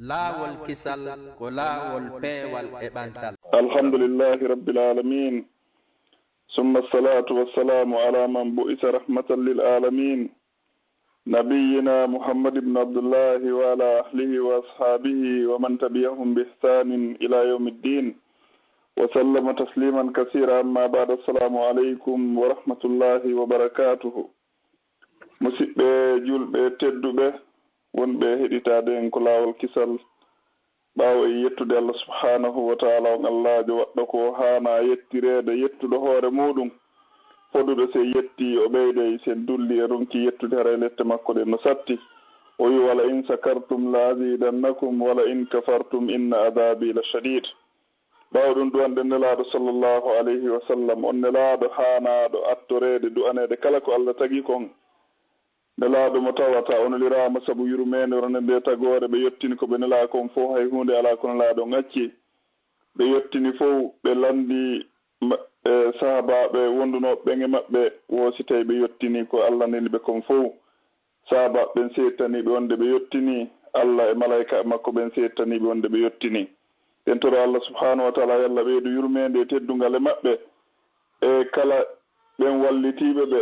laawol kisal ko laawol peewal e ɓantal. alhamdulillahi rabbil alamin summa assalatu wassalamu ala man bu'isa rahmatan lil alamin nabiyina muhammad ibn abdullahi wa ala ahlihi wa ashabihi wa man tabi'ahum bi ihsanin ila yawmiddin wa sallama tasliman kaseera amma ba'da. assalamu alaykum wa rahmatullahi wa barakatuh. musidɓe julɓe tedduɓe wonɓe heɗitade en ko laawol kisal ɓaawo e yettude Allah subhanahu wa ta'ala on Allahjo waɗɗo ko haana yettirede yettuɗo hoore muɗum foduɗo se yetti o ɓeyde sen dulli e ronki yettude hara lette makko ɗen no satti o wi wala in sakartum la azidannakum wala in kafartum inna adabi la shadid. ɓaawo ɗum du'anɗe nelaaɗo sallllahu alayhi wa sallam on nelaaɗo haanaɗo attorede du'anede kala ko Allah tagi kon. nelaaɗo mo tawata onolirama sabu yurmede ronde nde tagore ɓe yettini ko ɓe nela kon fof hay hunde ala ko nelaaɗo ŋacci ɓe yettini fof ɓe landi sahabaɓe wondunoɓe ɓeŋe maɓɓe wosi tawi ɓe yettini ko Allah neli ɓe kon fof. sahabaɓe ɓen settaniɓe wonde ɓe yettini Allah e malayika makko ɓen settaniɓe wonde ɓe yettini. ɓen toro Allah subhanahu wa ta'ala yalla ɓeydu yurmede e teddungal e maɓɓe e kala ɓen wallitiɓe ɓe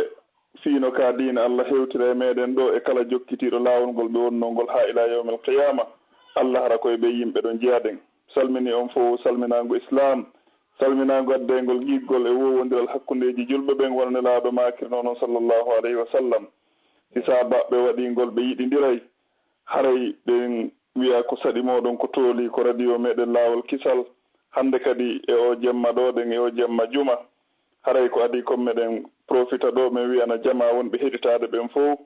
fiino ka diina Allah hewtira e meɗen ɗo e kala jokkitiɗo laawol ngol ɓe wonno ngol ha ila yawmil qiyama. Allah hara koye ɓe yimɓe ɗon jeyaɗen. salmini on fof salminago islam, salminago addengol giggol e wowodiral hakkundeji julɓe ɓen wona nelaaɗo makirno noon sallllahu alayhi wa sallam. hisabaɓe waɗingol ɓe yiɗidiray haray ɓen wiya ko saɗi moɗon ko tooli ko radio meɗen laawol kisal hande kadi e o jemma ɗoɗen e o jemma juma haray ko adi comme meɗen profita ɗo min wiyana jama wonɓe heɗitade ɓen fof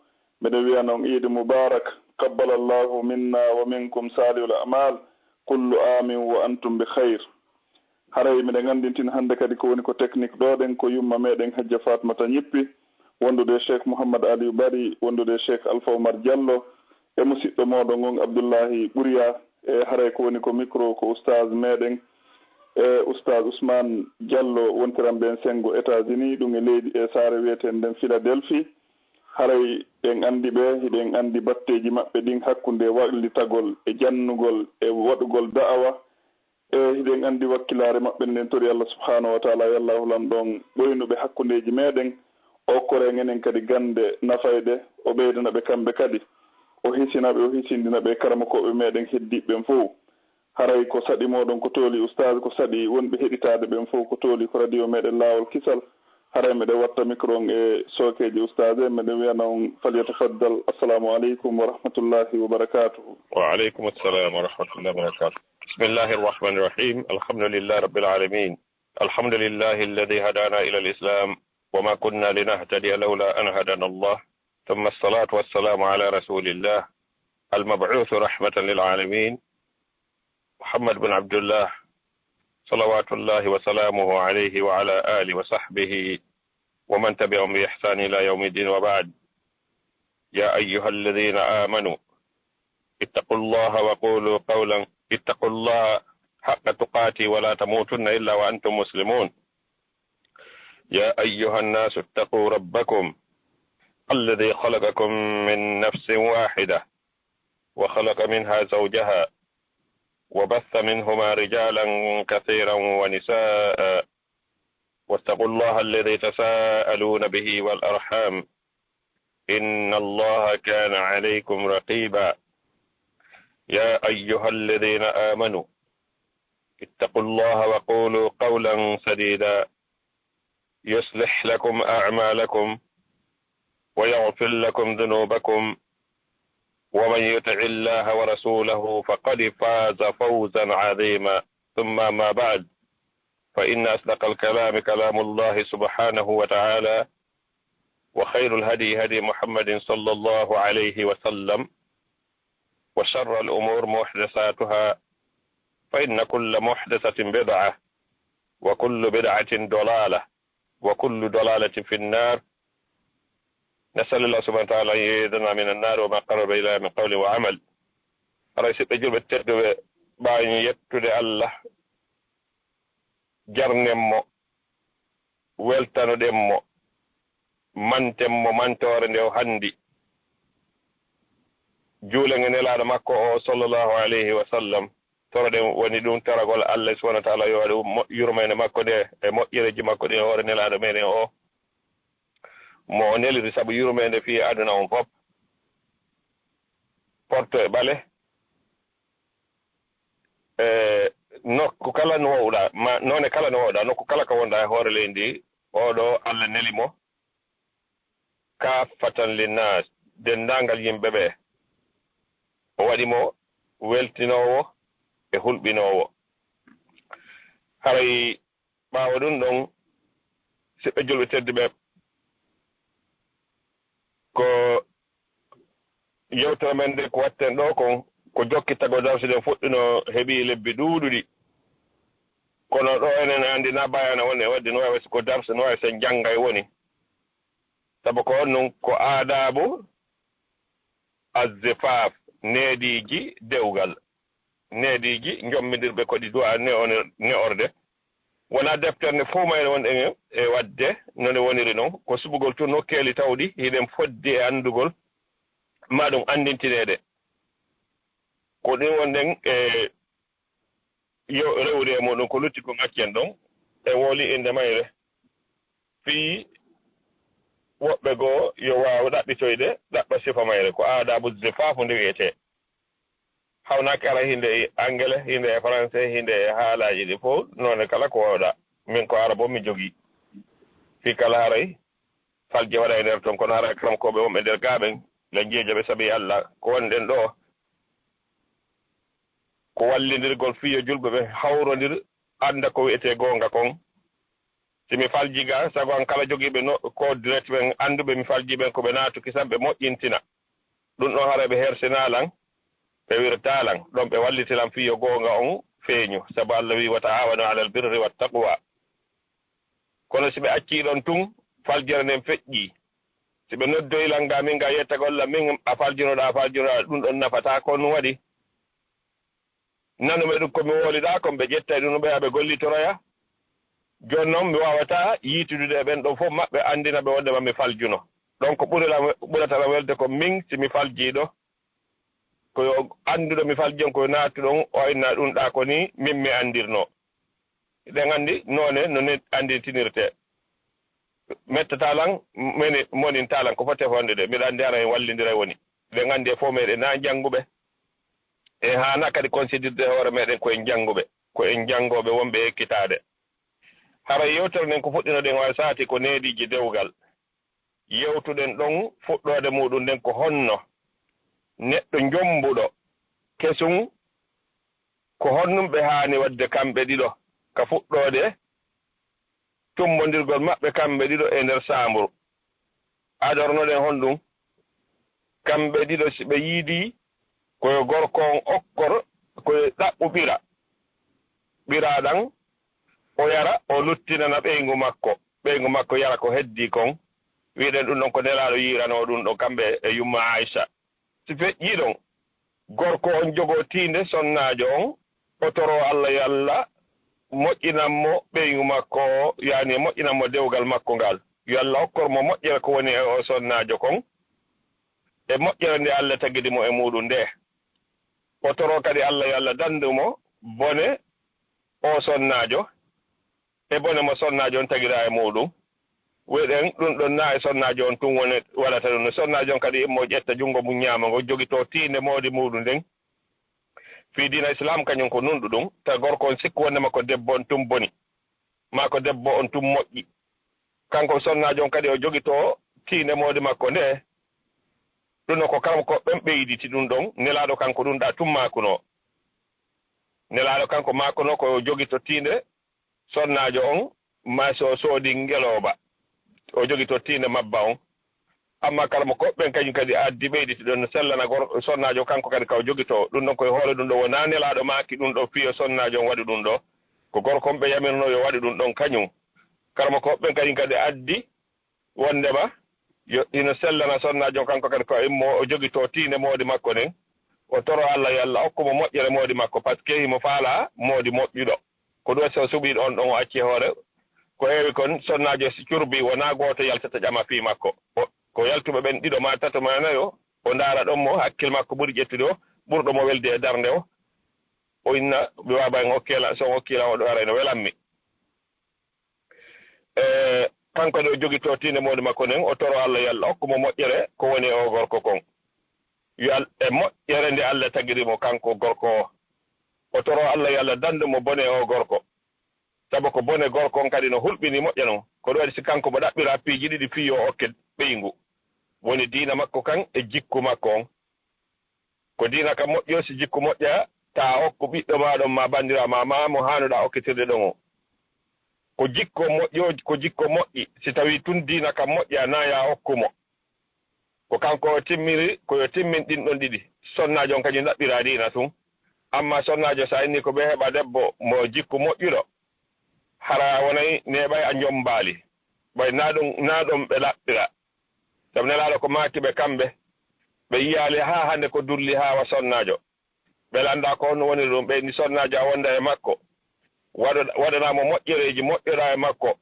miɗen wiyana on idi mubarak qabbalallahu minna wa minkum salihul amal kullu amin wa antum bi khayr. haray miɗen andintin hande kadi ko woni ko technique ɗoɗen ko yumma meɗen hajja fatmata ñippi wondude cheikh mouhammad aliou bari wondude cheikh alpha oumar diallo e musidɗo moɗon on abdoullahi ɓuriya e haray ko woni ko micro ko oustage meɗen e oustage ousmane diallo wontiran ɓen sengo états-unis ɗum e leydi e saare wiyeten nden philadelphie. haray ɗen andi ɓe hiɗen andi batteji maɓɓe ɗin hakkunde wallitagol e jannugol e waɗugol da'awa e hiɗen andi wakkilare maɓɓe nden tori Allah subhanahu wa ta'ala yallahulan ɗon ɓoynuɓe hakkundeji meɗen o kore enen kadi gande nafayde o ɓeydana ɓe kamɓe kadi o hisinaɓe o hisindina ɓe karamakoɓe meɗen heddiɓɓen fof. haray ko saɗi moɗon ko tooli oustage ko saɗi wonɓe heɗitade ɓen fof ko tooli ko radio meɗen laawol kisal. haray meɗen watta micro on e sokeji oustage meɗen wiyana on falyatafaddal. assalamu aleykum wa rahmatullahi wa barakatuhu. wa aleykum assalam wa rahmatullahi wa barakatuh. bismillahi arrahmani irrahim. alhamdulillahi rabbil alamin. alhamdulillahi alladi hadana ila alislam wa ma kunna linahtadiya lawla an hadana allah. ثم الصلاة والسلام على رسول الله المبعوث رحمة للعالمين محمد بن عبد الله صلوات الله وسلامه عليه وعلى آله وصحبه ومن تبعهم بإحسان إلى يوم الدين. وبعد. يا أيها الذين آمنوا اتقوا الله وقولوا قولا اتقوا الله حق تقاته ولا تموتن إلا وأنتم مسلمون. يا أيها الناس اتقوا ربكم الذي خلقكم من نفس واحدة وخلق منها زوجها وبث منهما رجالا كثيرا ونساء واتقوا الله الذي تساءلون به والأرحام إن الله كان عليكم رقيبا. يا أيها الذين آمنوا اتقوا الله وقولوا قولا سديدا يصلح لكم أعمالكم ويغفر لكم ذنوبكم ومن يطع الله ورسوله فقد فاز فوزا عظيما. ثم ما بعد، فإن أصدق الكلام كلام الله سبحانه وتعالى وخير الهدي هدي محمد صلى الله عليه وسلم وشر الأمور محدثاتها فإن كل محدثة بدعة وكل بدعة ضلالة وكل ضلالة في النار. نسأل الله سبحانه وتعالى أن يعيذنا من النار وما قرب إليها من قول وعمل. رئيس التجربة التدوى بأن يتدى الله جرنمو weltano ɗemmo mantemmo mantore nde o handi juulenge nelaaɗo makko o sallllahu alayhi wa sallam toroɗen woni ɗum taragol Allah subhanahu wa taala yo waɗi yurmede makko nde e moƴƴereji makko ɗi hoore nelaaɗo meɗen o mo o neliri sabu yurmede fi aduna on fof porto e ɓale nokku kala no wowɗa ma noone kala no wowɗa nokku kala ko wonɗa e hoore leydi ndi oɗo Allah neli mo kaffatan linnas dendagal yimɓe ɓe o waɗi mo weltinowo e hulɓinowo haray ɓaawo ɗum ɗon siɓɓe julɓe teddi ɓe ko yewtere men nde ko watten ɗo kon ko jokki tago darsuɗen fuɗɗino heeɓi lebbi ɗuuɗuɗi kono ɗo enen anndi na bayana woni e wadde no wawi ko darsu no wawi sen janngay woni sabu ko on ɗum ko aadabu azzifaf neediji dewgal neediji jommidirɓe ko ɗi duwa ne orde wona deftere fuu mayne wonɗen e wadde none woniri noon ko subugol tun nokkeeli tawɗi hiɗen foddi e anndugol ma ɗum anndintineede ko ɗin wonɗen e yo rewri e muɗum ko lutti ko ŋaccen ɗon e wooli inde mayre fii woɓɓe goo yo waawa ɗaɓɓitoyde ɗaɓɓa sifa mayre ko aadabu zifaafu nde wiyetee hawnaake ara hinde e anglais hinde e français hinde e haalaaji ɗi fof noone kala ko wawɗa min ko ara bo mi jogii fii kala haray falje waɗa e ndeer toon kono hara kankoɓe wonɓe nder gaaɓen le njeeja ɓe sabi Allah ko wonɗen ɗo ko wallindirgol fiyo julɓe ɓe hawrondir annda ko wiyetee goonga kon si mi falji ga sago an kala jogiiɓe ko direct ɓen annduɓe mi falji ɓen ko ɓe naatuki sam ɓe moƴƴintina ɗum ɗon hara ɓe hersinaalan ɓe wirtaalan ɗon ɓe wallitilan fiyo goonga on feeñu sabu Allah wi wa ta'awanu alal birri wat taqwa kono si ɓe accii ɗon tun faljere nden feƴƴii si ɓe noddoyilan ga min ga yettagolla min a faljinoɗa ɗum ɗon nafataa ko ɗum waɗi nanume ɗum komi wooliɗa kon ɓe ƴettay ɗum ɓe aɓe gollitoroya jooni noon mi wawata yiitudude e ɓen ɗon fof maɓɓe anndina ɓe wondema mi faljuno donc ɓuratala welde ko min si mi faljiiɗo koyo annduɗo mi faljon koye naatuɗon o inna ɗum ɗa ko ni min mi anndirno ɗen anndi noone no ni anndintinirte mettatalan mini monintalan ko foti fonde de mbiɗa anndi ara en wallindira woni ɗen anndi e fof meɗen na jannguɓe e haana kadi considirde hoore meɗen koyen jannguɓe koyen janngoɓe wonɓe ekkitaade hara yewtere nden ko fuɗɗinoɗen wa saati ko neediji dewgal yewtuɗen ɗon fuɗɗode muɗum nden ko honno neɗɗo jombuɗo kesum ko honnumɓe haani wadde kamɓe ɗiɗo ka fuɗɗode tummodirgol maɓɓe kamɓe ɗiɗo e nder saamburu adornoɗen honɗum kamɓe ɗiɗo si ɓe yiidi koyo gorko on okkor koye ɗaɓɓu ɓiraɗan o yara o luttinana ɓeygu makko yara ko heddi kon wiɗen ɗum ɗon ko nelaɗo yirano ɗum ɗon kamɓe e yumma Aicha si feƴƴi ɗon gorko on jogo tiinde sonnajo on o toro Allah yo Allah moƴƴinanmo ɓeygu makko yani moƴƴinanmo dewgal makko ngal yo Allah hokkormo moƴƴere ko woni e o sonnajo kon e moƴƴere nde Allah tagidimo e muɗum nde o toro kadi Allah yo Allah dandumo bone o sonnajo e bone mo sonnajo on tagira e muɗum weɗen ɗum ɗon na e sonnajo on tun woni waɗata ɗum no sonnajo on kadi immo ƴetta junngo mum ñaama ngo jogito tiinde moodi muɗum nden fii diina islam kañum ko nunɗu ɗum ta gorko on sikku wondema ko debbo on tun boni ma ko debbo on tun moƴƴi kanko sonnajo on kadi o jogito tiinde moodi makko nde ɗum no ko kanko ɓen ɓeyditi ɗum ɗon nelaɗo kanko ɗum ɗa tun makuno nelaɗo kanko makuno ko jogito tiinde sonnajo on ma so soodi ngeloba o jogito tiinde mabba on amma kala mo koɓɓen kañum kadi addi ɓeyditi ɗon no sellana sonnajo kanko kadi kaw jogito ɗum ɗon koye hoore ɗum ɗo wona nelaɗo maki ɗum ɗo fiyo sonnajo on waɗi ɗum ɗo ko gorko on ɓe yamirno yo waɗi ɗum ɗon kañum kala mo koɓɓen kañum kadi addi wondema yo ino sellana sonnajo on kanko kadi ko immo o jogito tiinde moodi makko nden o toro Allah yo Allah hokkumo moƴƴere moodi makko par ce que himo faala moodi moƴƴuɗo ko ɗum so suɓiɗo on ɗon o acci hoore ko heewi kon sonnajo si curbi wona gooto yaltata ƴama fii makko ko yaltuɓe ɓen ɗiɗo ma tato ma nayo o ndaara ɗon mo hakkille makko ɓuri ƴettude o ɓurɗo mo welde e darnde o o inna mi waaba en hokkila son hokkila o ɗo ara no welanmi kanko ɗo jogi to tinde mawde makko nden o toro Allah yo Allah hokkumo moƴƴere ko woni o gorko kon yo e moƴƴere nde Allah tagirimo kanko gorko o toro Allah yo Allah dandu mo bone o gorko sabu ko bone gorko on kadi no hulɓini moƴƴa non ko ɗum waɗi si kanko mo ɗaɓɓira piiji ɗiɗi fii yo hokke ɓeyngu woni diina makko kan e jikku makko on ko diina kam moƴƴo si jikku moƴƴa ta hokku ɓiɗɗo maɗon ma bandiraama ma mo hanuɗa hokkitirde ɗon o ko jikko moƴƴo ko jikko moƴƴi si tawi tun diina kam moƴƴa na ya hokkumo ko kanko o timmiri koyo timmin ɗin ɗon ɗiɗi sonnajo on kañum ɗaɓɓira diina tun amma sonnajo sa inni ko ɓe heɓa debbo mo jikku moƴƴuɗo hara wonayi neɓay a jombaali ɓay na ɗum ɓe laɓɓira sabu nelaɗo ko makiɓe kamɓe ɓe yiyali ha hande ko durli hawa sonnajo ɓe landa ko honno woni ɗum ɓe ni sonnajo a wonda e makko waɗanamo moƴƴereji moƴƴora e makko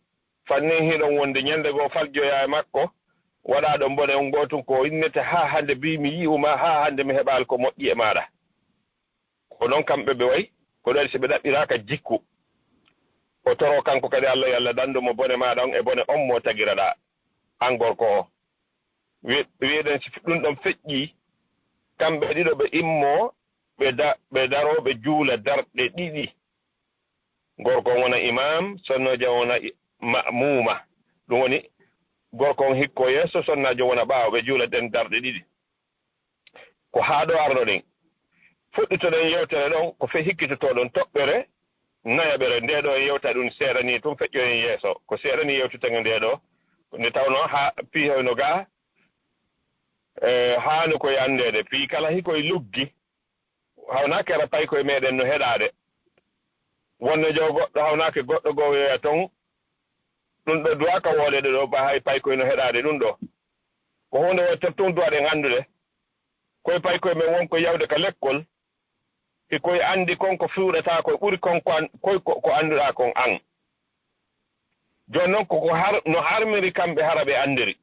fannin hiɗon wonde ñande goo faljoya e makko waɗa ɗon bone on gotum ko innete ha hande mbi mi yi'uma ha hande mi heɓal ko moƴƴi e maɗa ko noon kamɓe ɓe wayi ko ɗo si ɓe ɗaɓɓiraka jikku o toro kanko kadi Allah yo Allah dandumo bone maɗa on e bone on mo tagiraɗa an gorko o wiyeɗen si ɗum ɗon feƴƴi kamɓe ɗiɗo ɓe immo ɓe daroɓe juula darɗe ɗiɗi gorko on wona imam sonnojo wona ma'muma ɗum woni gorko on hikko yeeso sonnajo wona ɓaawo ɓe juula ɗen darɗe ɗiɗi ko haa ɗo arno ɗen fuɗɗitoɗen yewtere ɗon ko fe hikkitotoɗon toɓɓere nayaɓere nde ɗo en yewta ɗum seeɗa ni tum feƴƴoyen yeeso ko seeɗa ni yewtitegen nde ɗo nde tawno ha piihoyno gaa haani koye andede fii kala hikoye luggi hawnake ara pay koye meɗen no heɗade wonno jo goɗɗo hawnake goɗɗo goo yoya ton ɗum ɗo duwaka woɗede ɗo ba hay pay koye no heɗade ɗum ɗo ko hunde wo tottum duwaɗen andude koye pay koye men wonko yawde ka lekkol koye andi kon ko fiwɗata koye ɓuri kon koye ko annduɗa kon an joni noon no harmiri kamɓe hara ɓe andiri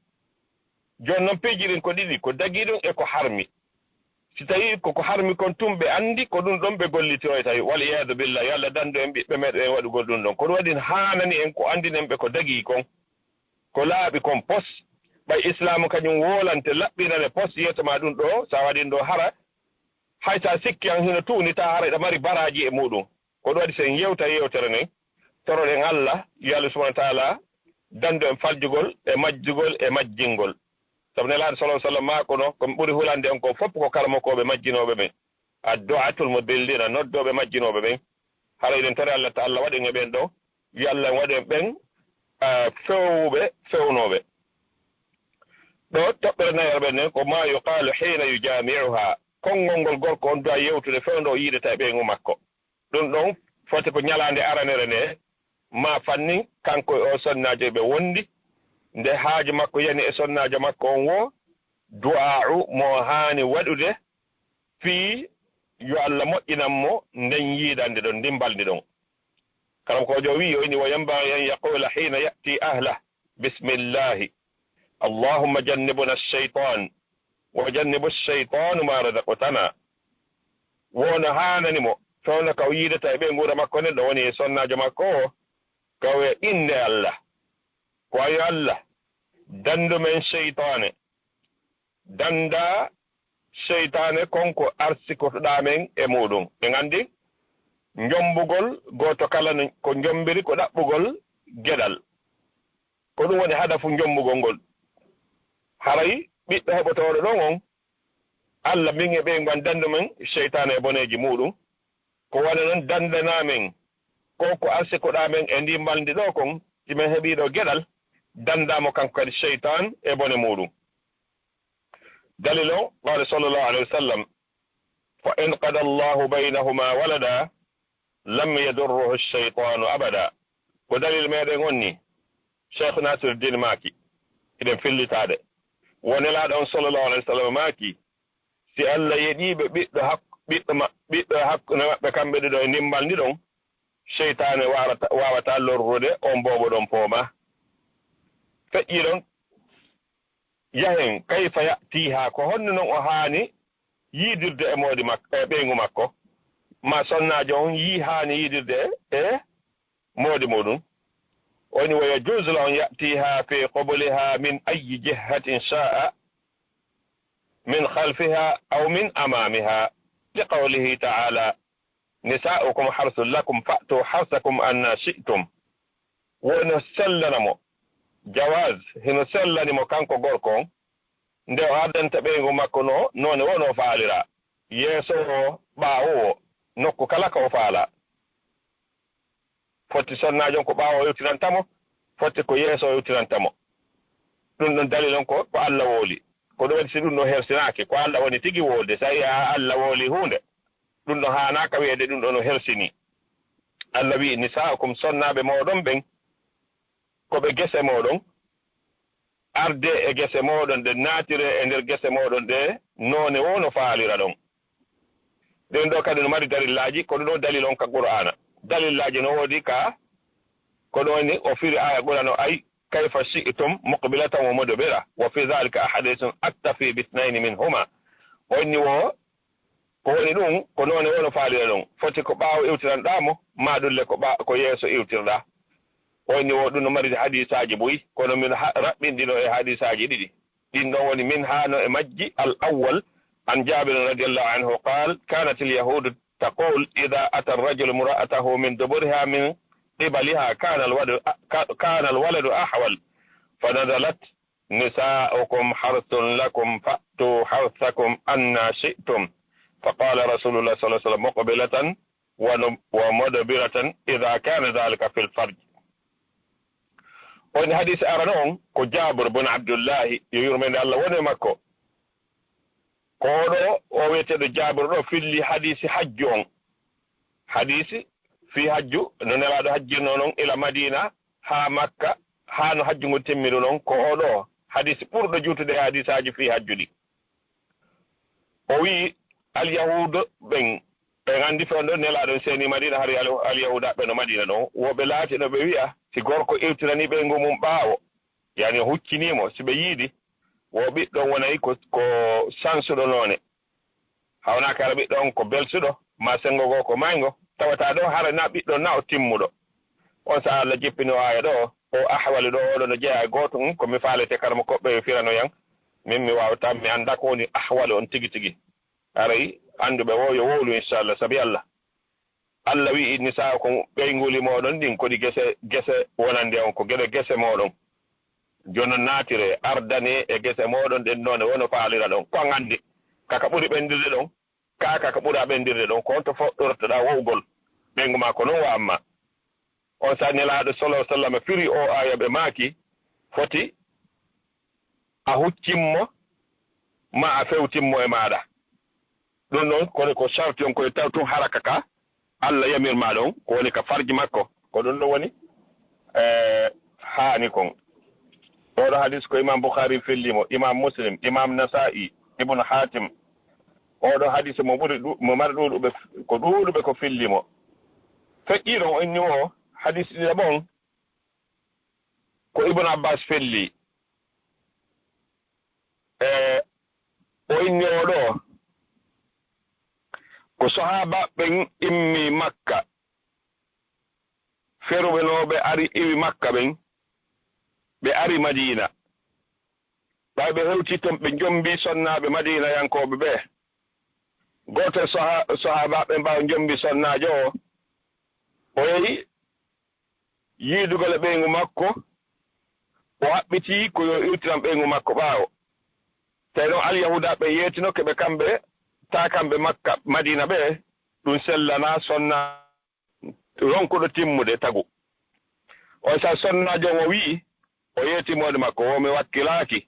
joni noon piijiɗin ko ɗiɗi ko dagi ɗum e ko harmi si tawi koko harmi kon tum ɓe andi ko ɗum ɗon ɓe gollitoy tawi wal iyadu billah yo Allah dandu en ɓiɓɓe meɗen en waɗugol ɗum ɗon ko ɗum waɗi hanani en ko andinen ɓe ko dagi kon ko laaɓi kon pos ɓay islamu kañum wolante laɓɓinane pos yetoma ɗum ɗo sa waɗin ɗo hara hay sa sikki an hino tuuni ta hara ɗa mari baraji e muɗum ko ɗum waɗi sen yewta yewtere nden toroɗen Allah yo Allah subahana taala dandu en faljugol e majjugol e majjingol sabu nelaɗo sallah sallam makono komi ɓuri hulande on ko fopp ko kalamokoɓe majjinoɓe ɓen addu'atul mudillina noddoɓe majjinoɓe ɓen hara eɗen tari Allah ta Allah waɗen e ɓen ɗo yo Allah waɗen ɓen fewuɓe fewnoɓe ɗo toɓɓere nayarɓe nden ko ma yuqalu hina yujami'uha konngol ngol gorko on duwa yewtude fewndo o yiidata e ɓeygu makko ɗum ɗon foti ko ñalande aranere nde ma fanni kanko o sonnajo ɓe wondi nde haaju makko yani e sonnajo makko on wo du'a'u mo haani waɗude fii yo Allah moƴƴinanmo nden yiidande ɗon ndimbalde ɗon karam kojo wi o ini wa yambagi an yaqula hina ya'ti ahlah bismillahi allahumma jannibuna ash-shaytan wa jannibu ash-shaytanu ma razaqtana wona hananimo fewno kaw yiidata e ɓe nguura makko nden ɗo woni e sonnajo makko o kawe inde Allah ko ayo Allah dandu men sheytane danda sheytane konko arsikotoɗa men e muɗum ɓe gandi jombugol goto kala ko jombiri ko ɗaɓɓugol gueɗal ko ɗum woni hadafu jombugol ngol haray ɓiɗɗo heɓotoɗo ɗon on Allah min e ɓe gon dandu men sheytane e boneji muɗum ko wona noon dandanamen ko arsikoɗa men e ndimbaldi ɗo kon imen heeɓiɗo gueɗal dandamo kanko kadi sheytan e bone muɗum dalil o qala sallllahu alayhi wa sallam fa in qada allahu baynahuma walada lam yadurruhu sheytanu abada ko dalil meɗen on ni cheikh nasiruddin maki eɗen fillitade wonelaɗo on sallllahu alayhi wa sallam maki si Allah yeɗiɓe ɓiɗɗo hakkude maɓɓe kamɓe ɗiɗo e ndimmal ndi ɗon sheytane wawata lorrude on bobo ɗon pooma feƴƴi ɗon yahen kayfa ya'tiha ko honno non o haani yiidirde e moodi makko e ɓeygu makko ma sonnaajo on yi haani yiidirde e moodi muɗum woni wa yajuusu lahu an ya'tiha fi qubliha min ayyi jihatin sha'a min khalfiha aw min amamiha liqawlihi ta'ala nisa'ukum harsun lakum fa'tu harsakum anna shi'tum wono sellanamo jawaz hino sellanimo kanko gorko on nde o addanta ɓeygu makko no noone wono faalira yeeso o ɓaawo o nokku kala ka o faala foti sonnaajon ko ɓaawo o yewtinantamo foti ko yeeso o yewtinantamo ɗum ɗon dalil on ko Allah wooli ko ɗum waɗi si ɗum ɗo hersinaake ko Allah woni tigi woolde so yi a Allah wooli hunde ɗum ɗo haanaaka wiyeede ɗum ɗo no hersini Allah wi nisaakum sonnaaɓe mooɗon ɓen ko ɓe gese mooɗon arde e gese mooɗon ɗe naatire e nder gese mooɗon ɗe noone wono faalira ɗon ɗen ɗo kadi no mari dalillaji ko ɗo dalil on ka qur'ana dalillaji no woodi ka ko ɗo ni o firi aya qur'ana ay kayfa shi'tum muqbilatan wa mudbira wa fi dhalika ahadithun aktafi bi ithnayn minhuma onni wo ko woni ɗum ko noone wono faalira ɗon foti ko ɓaawo iwtiranɗamo ma ɗulle ko yeeso iwtirɗa woni wo ɗum no mari hadisaji boyi kono min raɓɓinɗino e hadisaji ɗiɗi ɗin ɗon woni min haano e majji al awwal عن جابر رضي الله عنه قال كانت اليهود تقول إذا أتى الرجل امرأته من دبرها من قبلها كان الولد أحول فنزلت نساؤكم حرث لكم فأتوا حرثكم أن شئتم فقال رسول الله صلى الله عليه وسلم مقبلة ومدبرة إذا كان ذلك في الفرج. وإن حديث أرنون كجابر بن عبد الله يرمين الله ونمكو koɗo o wiyeteɗo jabir ɗo filli hadisi hajju on hadisi fi hajju no nelaɗo hajjirno noon ila madina ha makka ha no hajju ngu timmiɗo noon ko oɗo hadisi ɓurɗo juutude e hadisaji fi hajju ɗi o wi alyahuda ɓen ɓen andi fe on ɗo nelaɗo seni madina hari alyahuda ɓe no madina ɗo woɓe laati no ɓe wiya si gorko iwtirani ɓeygu mum ɓaawo yani huccinimo si ɓe yiidi wo ɓiɗɗon wonayi ko sansuɗo noone hawnaka ara ɓiɗɗon ko belsuɗo ma sengo goo ko maygo tawata ɗo hara na ɓiɗɗon na o timmuɗo on sa Allah jippino aya ɗo o ahwali ɗo oɗo no jeeya e gooto ko mi faalete karmo koɓɓe firano yan min mi wawata mi anda ko woni ahwali on tigi tigi arayi anduɓe wo yo wowlu inchallah saabi Allah wi nisa ko ɓeyguli moɗon ɗin kodi gese wonande on ko geɗe gese moɗon jono naatire ardane e gese moɗon ɗen noone wono faalira ɗon kon andi kaka ɓuri ɓendirde ɗon kaka ɓura ɓendirde ɗon ko on to foɗɗortoɗa wowgol ɓeygu ma ko noon wamma on sa nelaɗo sallallahu alaihi wasallam firi o aya ɓe maaki foti a huccimmo ma a fewtimmo e maɗa ɗum noon kono ko sarti on koye taw tun haraka ka Allah yamirma ɗon ko woni ka farji makko ko ɗum ɗo woni haani kon oɗo hadis ko imam Bukhari fellimo imam Muslim imam Nasa'i ibn Hatim oɗo hadis mo ɓuri mo mari ɗuɗuɓe ko fellimo feƴƴiɗo o inni o hadis ɗiɗa ɓon ko Ibn Abbas felli o inni oɗo ko sahaba ɓen immi Makka feruɓe no ɓe ari iwi Makka ɓen ɓe ari Madina ɓay ɓe hewti ton ɓe jombi sonnaɓe Madina yankoɓe ɓe gotel sahaba ɓe mbaw jombi sonnajo o yehi yiidugol e ɓeygu makko o haɓɓiti ko yo irtiran ɓeygu makko ɓaawo tawi noon alyahuda ɓe yeetino keɓe kamɓe ta kamɓe Makka Madina ɓe ɗum sellana sonna ronkuɗo timmude tagu o sa sonnajo o wi o yeetimode makko o mi wakkilaaki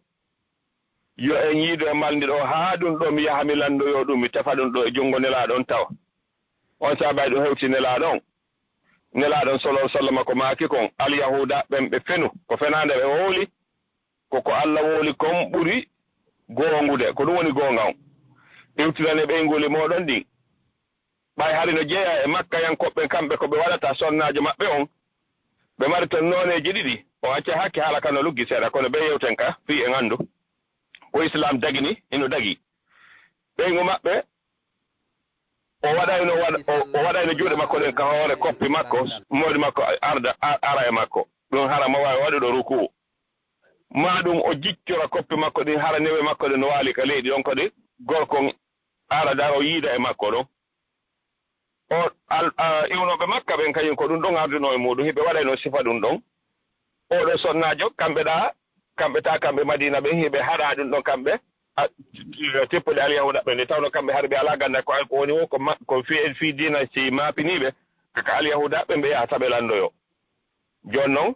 yo en yiido e malndi ɗo haa ɗum ɗo mi yaha mi lanndoyo ɗum mi tefa ɗum ɗo e junngo nelaaɗo on tawa on saabay ɗum hewti nelaaɗo on nelaaɗo on sallallahu alaihi wasallam ko maaki kon alyahuda ɓen ɓe fenu ko fenaande ɓe wooli koko Allah wooli kon ɓuri goongude ko ɗum woni goonga on iwtirane ɓeyguli moɗon ɗin ɓay hari no jeeya e Makka yankoɓɓe kamɓe ko ɓe waɗata sonnaajo maɓɓe on ɓe mari ton nooneeji ɗiɗi o acca hakke haala ka no luggi seeɗa kono ɓe yewten ka fii en anndu ko islam dagini ino dagi ɓeygu maɓɓe o waɗayno juuɗe makko ɗen ka hoore koppi makko moodi makko ara e makko ɗum hara mo wawi waɗuɗo ruku ma ɗum o jiccora koppi makko ɗin hara newe makko ɗe no waali ka leydi ɗon kadi gorko ara dar o yiida e makko ɗon o iwnoɓe makka ɓen kañum ko ɗum ɗon arduno e muɗum hiɓe waɗayno sifa ɗum ɗon oɗo sonnajo kamɓe kamɓe madina ɓen hiɓe haɗa ɗum ɗon kamɓe teppude alyahuda ɓe nde tawno kamɓe har ɓe ala ganda ko woni o ko fi dina si mapiniɓe kaka alyahuda ɓe yahata ɓe landoyo joni noon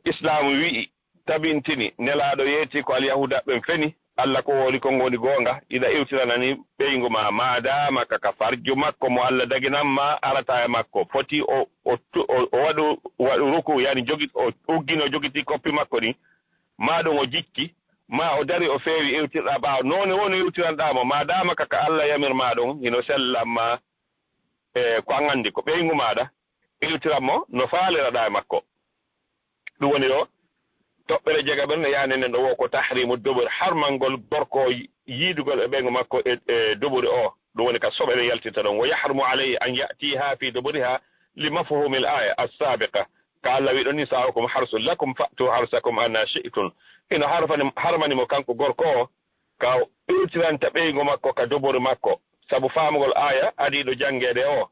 islam wi'i tabintini nelaɗo yeeti ko alyahuda ɓen feni Allah ko woli ko ngoni gonga ida iwtiranani ɓeygu ma madama kaka farju makko mo Allah daginanma arata e makko foti o waɗu ruku yani o uggino jogiti koppi makko ni ma ɗum o jikki ma o dari o feewi iwtirɗa ɓaawo noone woni iwtiranɗamo madama kaka Allah yamirma ɗum hino sellanma ko an andi ko ɓeygu maɗa iwtiranmo no faaliraɗa e makko ɗum woni ɗo toɓɓere jegaɓen no yanenen ɗo wo ko tahrimu dubur harmangol gorko yiidugol e ɓeygu makko e duburi o ɗum woni ka soɓere yaltita ɗon wo yahrumu alayhi an yatiha fi duburiha li mafhumi l aya assabiqa ka Allah wi ɗon ni sawakum harsul lakum fatu harsakum anna shi'tum hino harmanimo kanko gorko o ka iwtiranta ɓeygu makko ka duburi makko sabu famugol aya adiɗo jangede o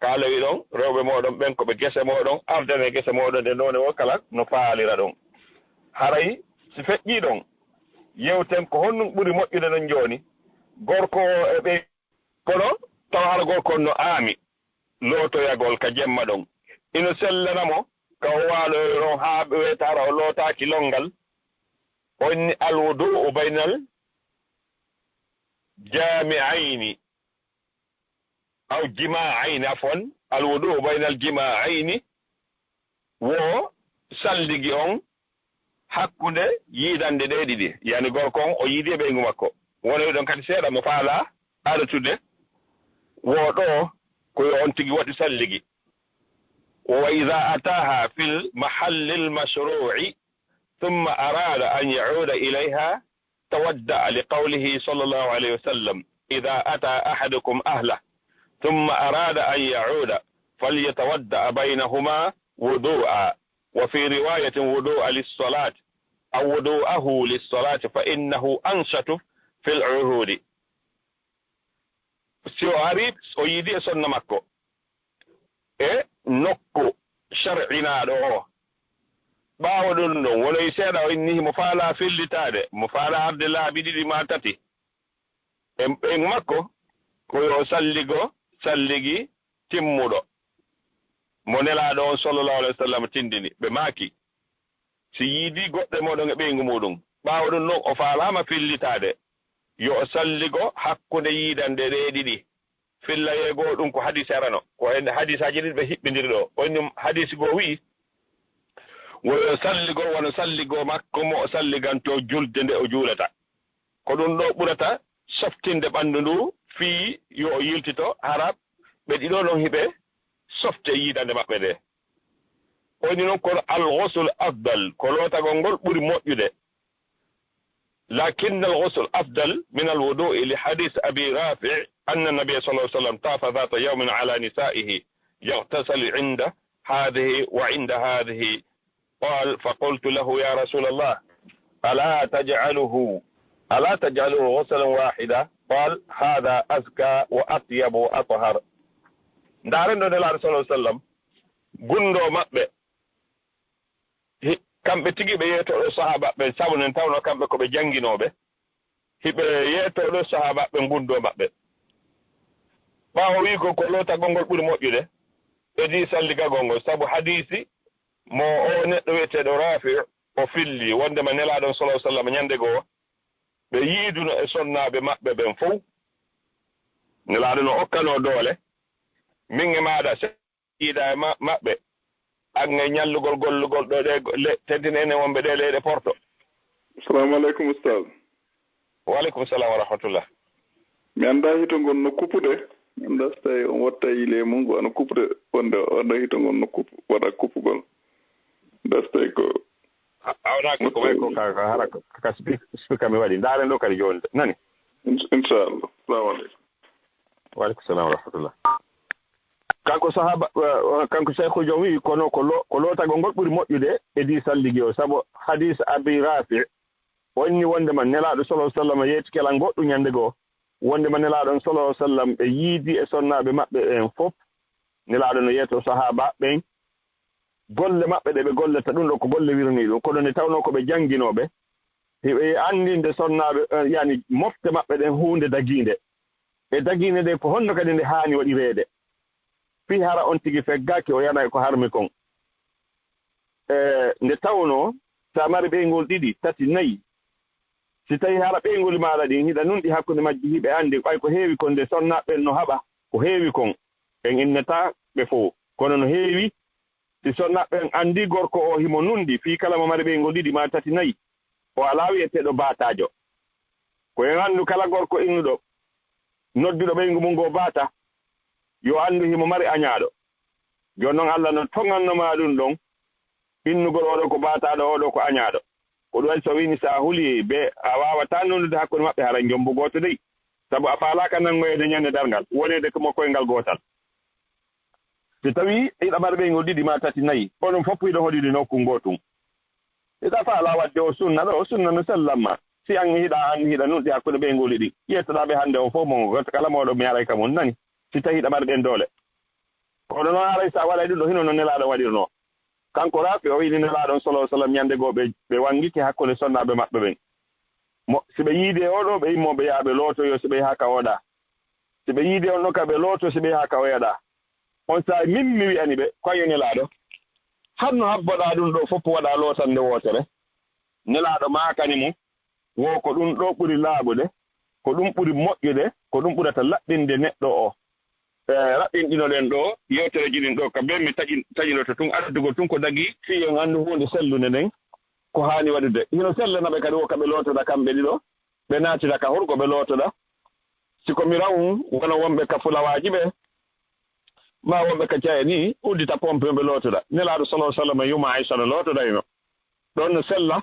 ka Allah wi ɗon rewɓe moɗon ɓen koɓe gese moɗon ardane gese moɗon nde none o kala no faalira ɗon haray si feƴƴi ɗon yewten ko honnum ɓuri moƴƴude non joni gorko e ɓe kono taw hara gorko no aami lootoyagol ka jemma ɗon ino sellanamo ka o waaloyo ɗon haa ɓe wiyata hara o lootaaki longal onni alwudu baynal jami'ayni aw jima'ayni afwan alwudu baynal jima'ayni wo salligi on hakkunde yiidande ɗe ɗiɗi yani gorko on o yiidi e ɓeygu makko wonoyi ɗon kadi seeɗa mo faala aratude wo ɗo koyo on tigi waɗi salligi wa ida ataha fi l mahalli l mashru'i thumma arada an yauda ilayha tawadda'a li qawlihi sallallahu alayhi wa sallam ida ata ahadukum ahlah thumma arada an yauda falyatawadda'a baynahuma wudu'a وفي رواية وضوء للصلاة أو وضوءه للصلاة فإنه أنشط في العهود سيو عريب سيدي سنة مكو نكو شرعنا دو باو دون ولا يسيدا إنه مفالا في اللتاد مفالا عبد الله بدي ما تتي إن مكو كو سلغي تمودو monelaɗo on sallallahu alayhi wa sallam tindini ɓe maaki si yiidi goɗɗe moɗon e ɓeygu muɗum ɓaawo ɗum noon o faalama fillitade yo o salligo hakkunde yiidande ɗe ɗiɗi filla yeego ɗum ko hadis arano ko en hadisaji ɗiɗi ɓe hiɓɓidiri ɗo onni hadis goo wii woyo salligo wono salligo makko mo o salliganto julde nde o juulata ko ɗum ɗo ɓurata softinde ɓanndu ndu fii yo o yiltito hara ɓe ɗiɗo ɗon hiɓe softe yiidande maɓɓe ɗe woni noon kono alghusl afdal ko lootagol ngol ɓuri moƴƴude lakinna alghusl afdal min alwudu'i li hadith abi rafi' anna nabiy sallallahu alayhi wa sallam tafa dhata yawmin ala nisa'ihi yaghtasil 'inda hadhihi wa 'inda hadhihi قال فقلت له يا رسول الله ألا تجعله غسلا واحدا قال هذا أزكى وأطيب وأطهر ndaaren ɗo nelaɗo sallallahu alaihi wasallam gundo maɓɓe kamɓe tigi ɓe yeetoɗo sahaba ɓe sabu nen tawno kamɓe ko ɓe janginoɓe hiɓe yeetoɗo sahaba ɓe gundo maɓɓe ɓaawo wiiko ko lootagol ngol ɓuri moƴƴude ɓe di salligagol ngol sabu hadisi mo o neɗɗo wiyeteɗo rafi o filli wondema nelaɗon sallallahu alaihi wasallam ñande goo ɓe yiiduno e sonnaɓe maɓɓe ɓen fof nelaɗo no okkano doole min e maɗa seeɗa e maɓɓe an e ñallugol gollugol ɗo ɗe teddinene wonɓe ɗe leyɗe porto. Assalamu aleykum oustaz. Waleykum salam wa rahmatullah. mi annda hitongol no kupude mi annda so tawi on watta yile mum ko ana kupde wonde o annda hitongol no waɗa kupugol nda so tawi ko awnaaki ko way ko ka hara ka speaker mi waɗi ndaaren ɗo kadi jooni nani inchallah. Salamu aleykum. waaleykum salam wa rahmatullah. kanko sahaba kanko cheikhu jom wi kono ko lootagol ngol ɓuri moƴƴude e di salligi o sabu hadis abi rafi wonni wondema nelaaɗo sallallahu sallam yeeti kelal goɗɗum ñannde goo wondema nelaaɗon sallallahu sallam ɓe yiidi e sonnaaɓe maɓɓe ɓen fof nelaaɗo no yeeto sahaba ɓen golle maɓɓe ɗe ɓe golleta ɗum ɗo ko golle wirnii ɗum kono ne tawnoo ko ɓe jannginooɓe ɓe anndinde sonnaaɓe yani mofte maɓɓe ɗen huunde dagiinde e dagiinde nde ko honno kadi nde haani waɗireede fii hara on tigi feggaaki o yana e ko harmi kon nde tawnoo so a mari ɓeygol ɗiɗi tati nayi si tawii hara ɓeygol maaɗa ɗin hiɗa nunɗi hakkunde majji hiɓe anndi ɓay ko heewi kon nde sonnaaɓe no haɓa ko heewi kon ɓen innetaa ɓe fof kono no heewi si sonnaɓe anndi gorko o himo nunɗi fii kala mo mari ɓeygol ɗiɗi ma tati nayi o alaa wiyeteeɗo baataajo ko en anndu kala gorko innuɗo nodduɗo ɓeygu mum ngoo baata yo anndu himo mari añaaɗo jooni noon Allah no toŋannomaa ɗum ɗon innugol oɗo ko baataaɗo oɗo ko añaaɗo ko ɗum waɗi so wiini so a huli ɓe a waawataa nonnude hakkunde maɓɓe hara njombu gooto dey sabu a faalaaka nanngoyeede ñannde darngal woneede ko mo koyngal gootal si tawii iɗa mbaɗa ɓeygol ɗiɗi ma tati nayi onon fof iɗo hoɗide nokku gootum iɗa faala wadde o sunna ɗo o sunna no sellamma si an hiɗa nunɗi hakkunde ɓeygol ɗiɗi ƴettoɗaɓe hannde o fof mo goto kala moɗo mi aray ka mum nani si tawii iɗa mbaɗa ɓen doole kono noon haray sa waɗay ɗum ɗo hino no nelaaɗo waɗirnoo kanko raafi o wiini nelaaɗon sallallahu sallam ñannde goo ɓe wangiti hakkunde sonnaaɓe maɓɓe ɓen si ɓe yiide oɗo ɓe yimmoɓe yaaɓe lootoyo si ɓe yaha ka oɗa si ɓe yiide on ɗo ka ɓe looto si ɓe yaha ka oyaɗa on saa min mi wi'ani ɓe koye nelaaɗo hanno habboɗaa ɗum ɗo fof waɗa lootande wootere nelaaɗo maakani mum wo ko ɗum ɗo ɓuri laaɓude ko ɗum ɓuri moƴƴude ko ɗum ɓurata laɓɓinde neɗɗo o raɓɓinɗinoɗen ɗo yewtere jinin ɗo ka ɓen mi taƴinoto tun addugol tun ko dagi fii en anndu hunde sellude nden ko haani waɗude hino sellanaɓe kadi wo ka ɓe lootoɗa kamɓe ɗiɗo ɓe naatida ka horko ɓe lootoɗa siko mi rawum wona wonɓe ka fulawaaji ɓe ma wonɓe ka caye ni uddita pompe ɓe lootoɗa nelaaɗo sallallahu sallam yuma Aïcha no lootoɗayno ɗon no sella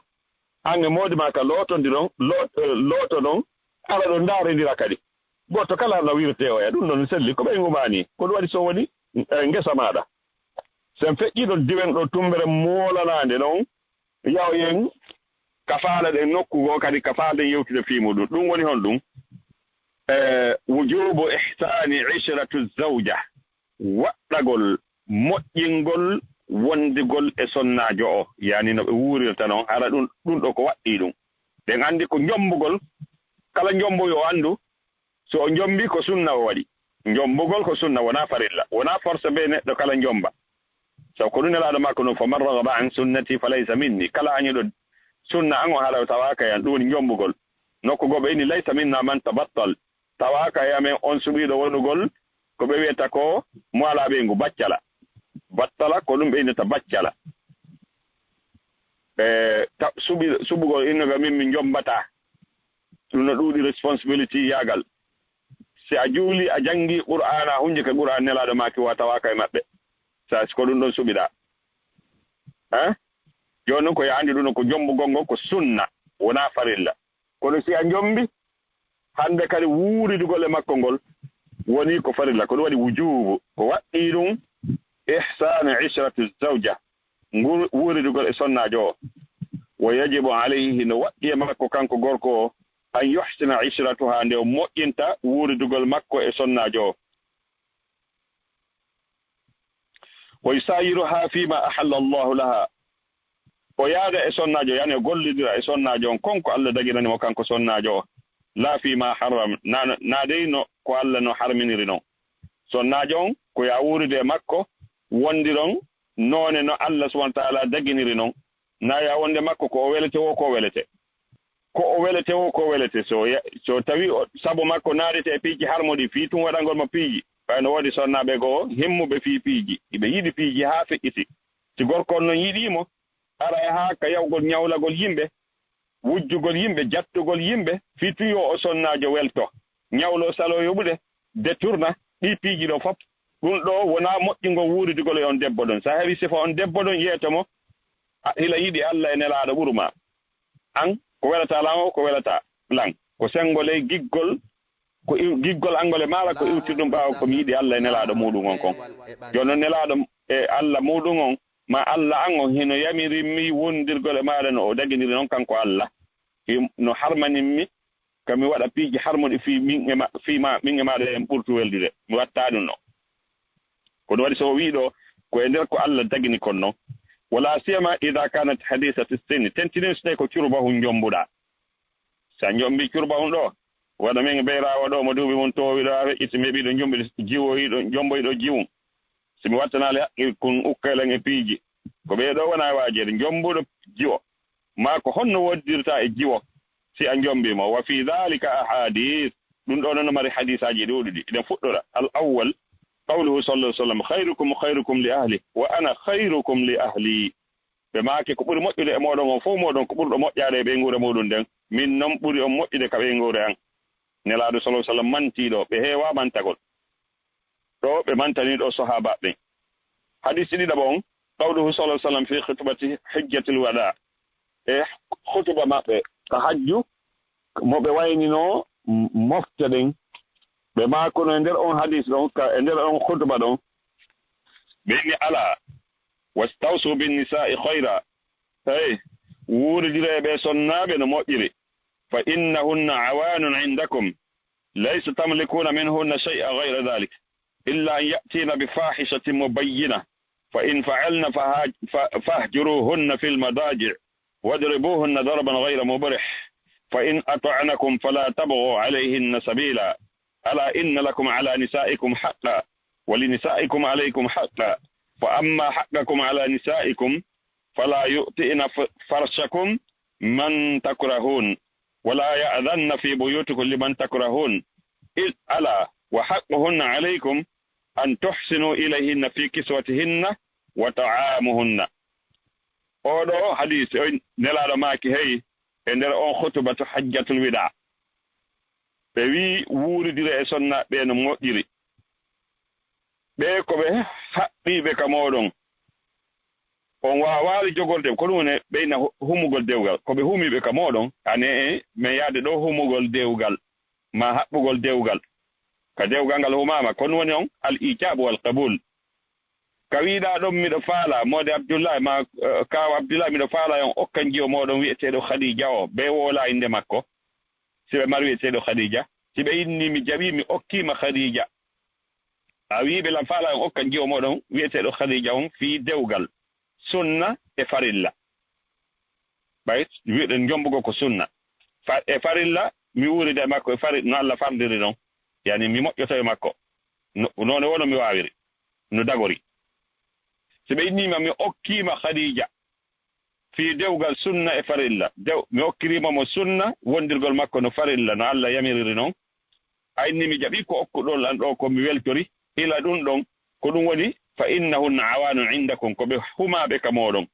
ange moodi ma ka lootodiron looto ɗon ara ɗo ndaarindira kadi goto kala no wirte o e ɗum ɗon selli ko ɓey ngumani ko ɗum waɗi so woni ngesa maɗa sen feƴƴiɗo diwen ɗo tumbere moolanande noon yawoyen ka faala ɗen nokkugo kadi ka faalden yewtude fiimuɗum ɗum woni hon ɗum wujubu ihsani ishratu zawja waɗɗagol moƴƴingol wondigol e sonnaajo o yani no ɓe wuurirta noon hara ɗum ɗo ko waɗɗi ɗum ɗen anndi ko jombugol kala jomboyo o anndu so o jombi ko sunna o waɗi jombugol ko sunna wona farilla wona force be neɗɗo kala jomba sabu ko ɗum nelaaɗo makko noon fo man ragaba an sunnati fa laysa minni kala añuɗo sunna an o haɗa tawaka yan ɗum woni jombugol nokku goɓe ini laysa minna man tabattal tawaka yamen on suɓiɗo wonugol ko ɓe wiyata ko mo ala ɓeygu baccala battala ko ɗum ɓe innata baccala suɓugol innoga min jombata ɗum no ɗuuɗi responsibility yaagal si a juuli a janngi qur'ana hunde ka qur'an nelaaɗo maaki wa tawaka e maɓɓe sa ko ɗum ɗon suɓiɗa jooni noon ko yo anndi ɗum ko jombugol ngol ko sunna wona farilla kono si a jombi hannde kadi wuuridugol e makko ngol woni ko farilla ko ɗum waɗi wujubu ko waɗɗi ɗum ihsanu ishratu zawja wuuridugol e sonnaajo o wo yajibu alayhi no waɗɗi e makko kanko gorko o an yuhsina ishratuha nde o moƴƴinta wuuridugol makko e sonnaajo o o yusayiruha fima ahalla allahu laha o yaada e sonnaajo yani o gollidira e sonnaajo on konko Allah daginani mo kanko sonnaajo o la fima haram na dey no ko Allah no harminiri noon sonnaajo on ko ya wuuride e makko wondiron noone no Allah subhanahu wa ta'ala daginiri noon na ya wonde makko ko o welete wo ko o welete ko o welete wo ko o welete so tawi sabu makko naadete e piiji harmoɗi fii tun waɗangol mo piiji ɓayno woodi sonnaaɓe goo himmuɓe fii piiji iɓe yiɗi piiji haa feƴƴiti si gorko on noon yiɗiimo ara e haa ka yawgol ñawlagol yimɓe wujjugol yimɓe jattugol yimɓe fii tun yo o sonnaajo welto ñawlo salo yoɓude détourna ɗi piiji ɗo fof ɗum ɗo wonaa moƴƴingol wuuridugol e on debbo ɗon so heewi sifa on debbo ɗon yeeto mo hila yiɗi Allah e nelaaɗo ɓurma an ko welata lan ko welata lan ko sengole giggol ko giggol angole mala ko iwtirɗum ɓaawa ko mi yiɗi Allah e nelaaɗo muɗum on kon jooni noon nelaaɗo e Allah muɗum on ma Allah an on hino yamirinmi wondirgol e maɗa no o daginiri noon kanko Allah no harmaninmi kami waɗa piiji harmuɗi fi min e maɗa en ɓurtu weldude mi watta ɗum noon ko ɗum waɗi so wiiɗo ko e nder ko Allah dagini kon noon wala siyama ida kanat hadisati sinni tentinin so tawi ko curbahum jombuɗa sa jombi curbahum ɗo waɗa min ɓeyrawa ɗo mo duuɓi mum towiɗo a weƴƴiti meeɓiɗo jomboyɗo jiwum somi wattanali haqqil kun ukkaylen e piiji ko ɓeeɗo wona waajede jombuɗo jiwo ma ko honno woddirta e jiwo si a jombimo wa fi dhalika ahadis ɗum ɗo noon mari hadisaji ɗuɗiɗi iɗen fuɗɗora al awwal qawluhu sallallahu alaihi wasallam khayrukum li ahli wa ana khayrukum li ahli ɓe maake ko ɓuri moƴƴude e moɗon on fof moɗon ko ɓurɗo moƴƴade e ɓeygure muɗum nden min noon ɓuri on moƴƴude ka ɓeygure an nelaaɗo sallallahu alaihi wasallam mantiɗo ɓe heewa mantagol ɗo ɓe mantani ɗo sahaba ɓen hadis ɗiɗaɓo on qawluhu sallallahu alaihi wasallam fi khutbati hajjatil wada e khutuba maɓɓe ka hajju mo ɓe waynino mofte ɗen ɓe makono e nder on hadis ɗon e nder on khutba ɗon ɓeni ala wastawsu binnisa'i khayra hey wuuridire ɓe sonnaɓe no moƴƴiri fa innahunna awanun indakum laysa tamlikuna minhunna shay'a ghayra dhalik illa an ya'tina bi fahishatin mubayyinah fa in fa'alna fahjuruhunna fil madaji' wadribuhunna darban ghayra mubrih fa in ata'nakum fala tabghu alayhinna sabila ala inna lakum ala nisa'ikum haqqan wa li nisa'ikum alaykum haqqan fa amma haqqakum ala nisa'ikum fala yu'tina farshakum man takrahun ولا يأذن في بيوتكم لمن تكرهون ألا وحقهن عليكم أن تحسنوا إليهن في كسوتهن وطعامهن أولو حديث نلا ماكي هي إن أون خطبة حجة الوداع بوي وورد رأسنا بين مؤجري بيكو به حقي بك مودون on waawali jogorde ko ɗum ne ɓeyna humugol dewgal ko ɓe humiɓe ka moɗon ane mi yaade ɗo humugol dewgal ma haɓɓugol dewgal ka dewgal ngal humama ko ɗum woni on al ijabu wal qabul ka wiiɗa ɗon miɗo faala mode abdoullahi ma kawa abdoullahi miɗo faala on okkan jiyo moɗon wiyeteɗo khadija o ɓe wola inde makko si ɓe mari wiyeteɗo khadija si ɓe inni mi jaɓi mi okkima khadija a wiɓe lam faala on okkan jiyo moɗon wiyeteɗo khadija on fi dewgal sunna e farilla bayt wiɗen jombugo ko sunna e farilla mi wuride makko e farilla no Allah fardiri non yani mi moƴƴoto e makko noone wono mi waawiri no dagori so ɓe innima mi okkima khadija fi dewgal sunna e farilla mi okkirima mo sunna wondirgol makko no farilla no Allah yamiriri non a inni mi jaɓi ko okkuɗol an ɗo ko mi weltori ila ɗum ɗon ko ɗum woni fa innahunna awanun indakum ko ɓe humaɓe ka moɗon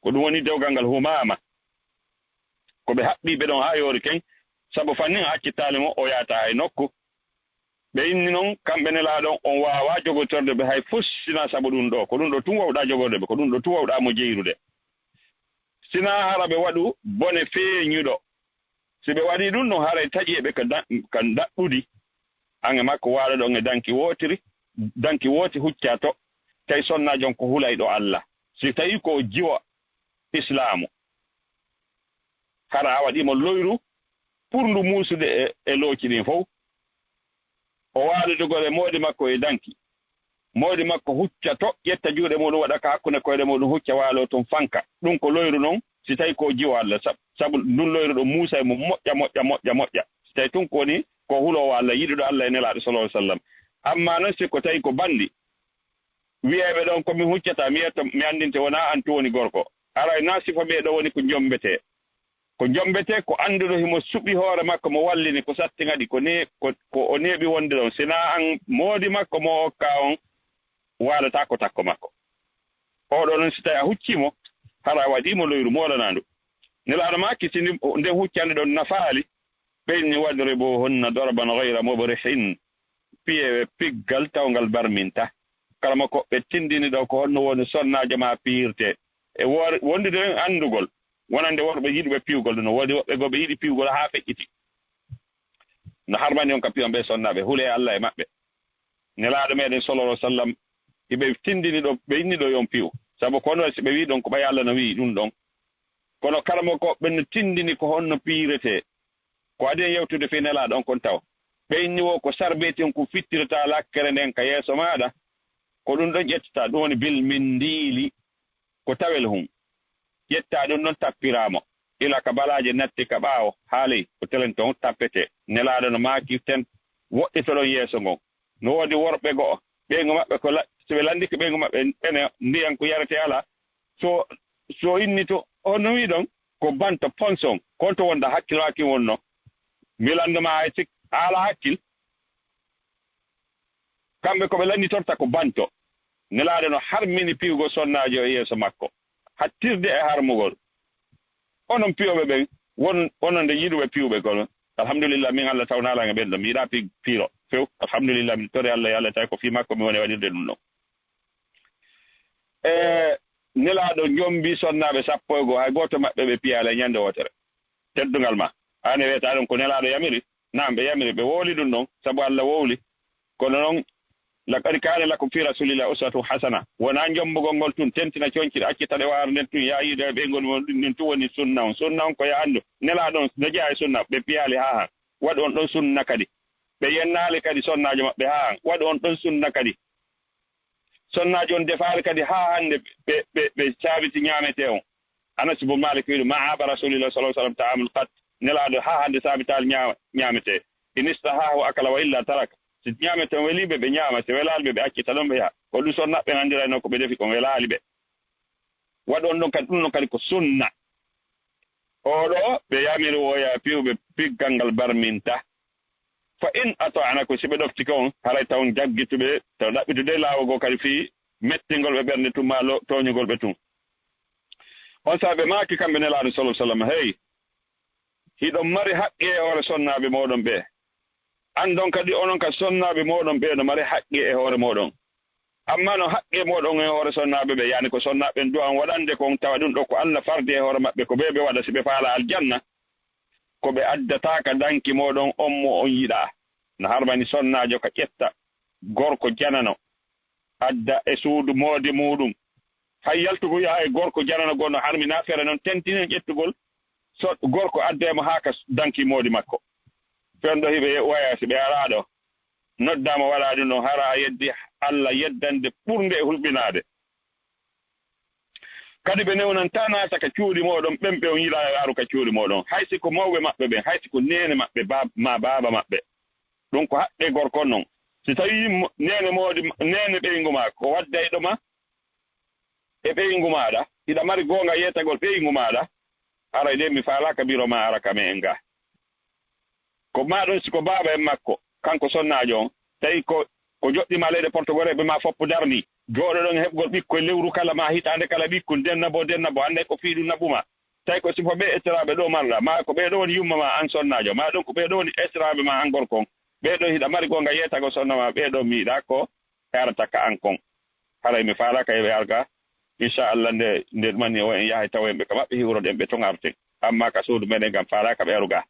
ko ɗum woni dewgal ngal humama ko ɓe haɓɓiɓe ɗon ha yori ken saabu fannin accitali mo o yata hay nokku ɓe inni noon kamɓe nelaɗon on wawa jogotorde ɓe hay fussina saabu ɗum ɗo ko ɗum ɗo tun wawɗa jogorde ɓe ko ɗum ɗo tun wawɗa mo jeyrude sina hara ɓe waɗu bone feeñuɗo si ɓe waɗi ɗum ɗon haray taƴi eɓe ka daɗɗudi an e makko waɗa ɗon e danki wooti hucca to tawi sonnajon ko hulayɗo Allah si tawi ko jiwa islamu hara a waɗimo loyru pour ndu muusude e looci ɗin fof o waalidugol e moodi makko e danki moodi makko hucca to ƴetta juuɗe muɗum waɗa ka hakkunde koyɗe muɗum hucca waalo tun fanka ɗum ko loyru noon si tawi ko jiwa Allah sabu ndun loyru ɗo muusa e mo moƴƴa si tawi tun koni ko hulowo Allah yiɗuɗo Allah e nelaaɗo sallallahu alaihi wasallam amma noon si ko tawi ko bandi wiyeɓe ɗon komi huccata mi andinte wona an tu woni gorko aray na sifa ɓeeɗo woni ko jombete ko annduɗo himo suɓi hoore makko mo wallini ko sattiŋaɗi ko o neeɓi wonde ɗon sina an moodi makko mo okka on waalata ko takko makko oɗo noon si tawi a huccimo hara waɗimo loyru molanandu nelaaɗo ma kisini nden huccande ɗon nafaali ɓeyni wadribuhunna dorban gayra mubrihin piyewe piggal tawngal barminta kala mo ko ɓe tindini ɗo ko honno woni sonnajo ma piirte e wonde den andugol wonande worɓe yiɗi ɓe piwgol no wodi woɓɓe go ɓe yiɗi piwgol ha feƴƴiti no harmani on ka piyon ɓe sonnaɓe hule Allah e maɓɓe nelaaɗo meɗen sallallahu alaihi wasallam iɓe tindini ɗo ɓe inni ɗo yon piw sabu kono si ɓe wi ɗon ko ɓay Allah no wi ɗum ɗon kono kala mo ko ɓe no tindini ko honno piirete ko adi en yewtude fe nelaaɗo on kon taw ɓe inni wo ko sarbeti on ko fittirta lakkere nden ka yeeso maɗa ko ɗum ɗon ƴettata ɗum woni bil min ndiili ko tawel hum ƴetta ɗum ɗon tappiramo ila ka balaje natti ka ɓaawo haaley ko telen toon tappete nelaaɗo no maaki ten woɗɗitoɗon yeeso ngon no woodi worɓe go'o ɓeygu maɓɓe ko so ɓe landike ɓeygu maɓɓe ene ndiyan ko yarete ala so inni to ono wi ɗon ko banta ponson konto wonda hakkil waki wonno milanduma hay sik ala hakkil kamɓe koɓe landitorta ko banto nelaaɗo no harmini piwgo sonnajo e yeeso makko hattirde e harmugol onon piyoɓe ɓen wonon nde yiɗuɓe piwɓe kono alhamdulillah min Allah tawnalaga ɓen ɗo mi yiɗa piiro few alhamdulillah min tori Allah e Allah tawi ko fi makko mi woni waɗirde ɗum ɗon nelaaɗo jombi sonnaɓe sappo e goo hay goto maɓɓe ɓe piyala e ñande wotere teddugal ma ane wiyata ɗum ko nelaaɗo yamiri naam ɓe yamiri ɓe wowli ɗum ɗon sabu Allah wowli kono noon laqad kana lakum fi rasulillahi uswatun hasana wona jombugol ngol tun tentina coñciɗo accitaɗe waaro nden tun yayiide e ɓeygol mon nin tun woni sunna on ko ya anndu nelaaɗo on no jeeya e sunna ɓe piyali ha han waɗi on ɗon sunna kadi ɓe yennaali kadi sonnajo maɓɓe ha han waɗi on ɗon sunna kadi sonnajo on defaali kadi ha hande ɓe caabiti ñaamete on Anas ibn Malik wiɗo ma aba rasulillahi sallallahu alaihi wasallam ta'amul qat nelaaɗo ha hande saabitaali ñaamete inistahahu akala wa illa taraka si ñaamete on weliɓe ɓe ñaama si welaaliɓe ɓe accita ɗon ɓe yaha ko ɗum sonnaɓe anndirayno ko ɓe defi kon welaali ɓe waɗi on ɗon kadi ɗum ɗon kadi ko sunna oɗo ɓe yamiri woya piwɓe piggal ngal barminta fa in ata'anako si ɓe ɗoftike on haray taw jaggituɓe taw ɗaɓɓitude laawol goo kadi fii mettingol ɓe ɓernde tun ma toñugol ɓe tun on saa ɓe maaki kamɓe nelaaɗo sallallahu alaihi wasallam hey hiɗon mari haqqe e hoore sonnaaɓe moɗon ɓe andon kadi onon ka sonnaaɓe moɗon ɓe no mari haqqe e hoore moɗon amma no haqqe moɗon e hoore sonnaaɓe ɓe yani ko sonnaaɓe du'an waɗande kon tawa ɗum ɗo ko Allah fardi e hoore maɓɓe ko ɓe ɓe waɗa si ɓe faala aljanna ko ɓe addataka danki moɗon on mo on yiɗa no harmani sonnaajo ka ƴetta gorko janano adda e suudu moodi muɗum hay yaltugo yaha e gorko janano gonno harmina feere noon tentinen ƴettugol so gorko addemo haa ka danki moodi makko fen ɗo hiɓe waya si ɓe araɗo noddama waɗa ɗum ɗon hara yeddi Allah yeddande ɓurde e hulɓinade kadi ɓe newnan ta naata ka cuuɗi moɗon ɓen ɓe on yiɗa e aru ka cuuɗi moɗon haysi ko mawɓe maɓɓe ɓen haysi ko nene maɓɓe ma baaba maɓɓe ɗum ko haqqe gorkon noon si tawi nene ɓeygu ma ko wadda e ɗoma e ɓeygu maɗa hiɗa mari gonga yetagol ɓeygu maɗa ara de mi faalaka biro ma ara kame en ga ko maɗon siko baaba en makko kanko sonnajo on tawi ko joɗɗima leyɗe Portugal ɓe ma foppu darni jooɗo ɗon heɓgol ɓikkoye lewru kala ma hitande kala ɓikkol denna bo ande ko fiiɗum naɓuma tawi ko sifo ɓe estiraɓe ɗo marɗa ma ko ɓeɗo woni yumma ma an sonnajo ma ɗon ko ɓeɗo woni estiraɓe ma an gorkon ɓeɗo hiɗa mari gonga yetago sonnama ɓeɗo miiɗa ko arata ka an kon haray mi faalaka eɓe arga inchallah nde ɗumanni o en yahay taw enɓe ka maɓɓe hiwroɗen ɓe ton arten amma ka suudu meɗen gam faalaka ɓe aruga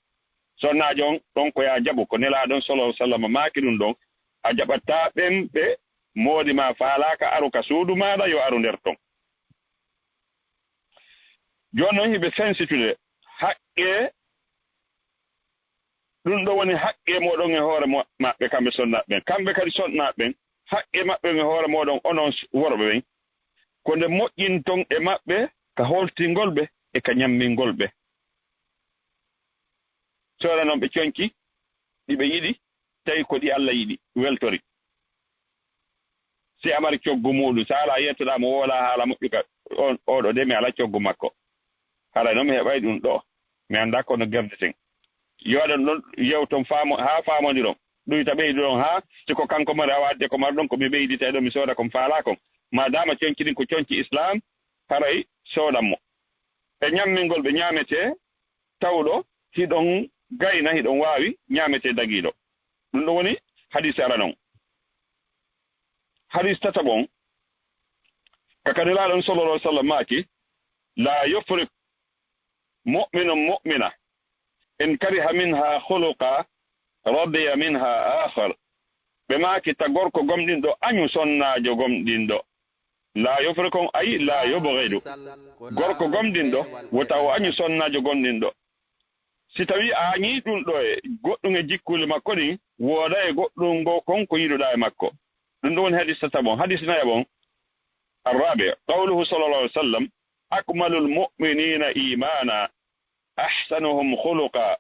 sonnajo on ɗon ko ya jaɓu ko nelaɗon sallallahu alaihi wasallam maaki ɗum ɗon a jaɓatta ɓen ɓe moodi ma faalaka aru ka suudu maɗa yo aru nder ton joni noon hiɓe sensitude haqqe ɗum ɗo woni haqqe moɗon e hoore maɓɓe kamɓe sonnaɓe ɓen kamɓe kadi sonnaɓe ɓen haqqe maɓɓe e hoore moɗon onon worɓe ɓen ko nde moƴƴinton e maɓɓe ka holtingol ɓe e ka ñammingol ɓe soora noon ɓe coñki ɗiɓe yiɗi tawi ko ɗi Allah yiɗi weltori si amari coggu muɗum so ala yettoɗa mo woola haala moƴƴuka oɗo de mi ala coggu makko haray noon mi heɓay ɗum ɗo mi annda kono gerdeten yoɗon ɗon yewton ha famodiron ɗuyta ɓeydu ɗon ha siko kanko mari a wadde ko mar ɗon komi ɓeydita ɗo mi sooda komi faala kon madama coñci ɗin ko coñci islam haray soodanmo e ñammingol ɓe ñamete tawɗo hiɗon gayna hiɗon waawi ñamete dagiɗo ɗum ɗo woni hadis ara noon hadis tataɓon kakanilaɗon sallallahu alaihi wasallam maaki لا يفرق مؤمن مؤمنة إن كره منها خلقا رضي منها آخر بما كتغوركو غومدين دو أنيو سناجو غومدين دو لا يفرق أي لا يبغض غوركو غومدين دو وتاو أنيو سناجو غومدين دو si tawi a ñii ɗum ɗo e goɗɗum e jikkule makko ni wooda e goɗɗum ngo konko yiɗoɗa e makko ɗum ɗo woni hadis tata bon hadis naya bon الرابع قوله صلى الله عليه وسلم أكمل المؤمنين إيمانا أحسنهم خلقا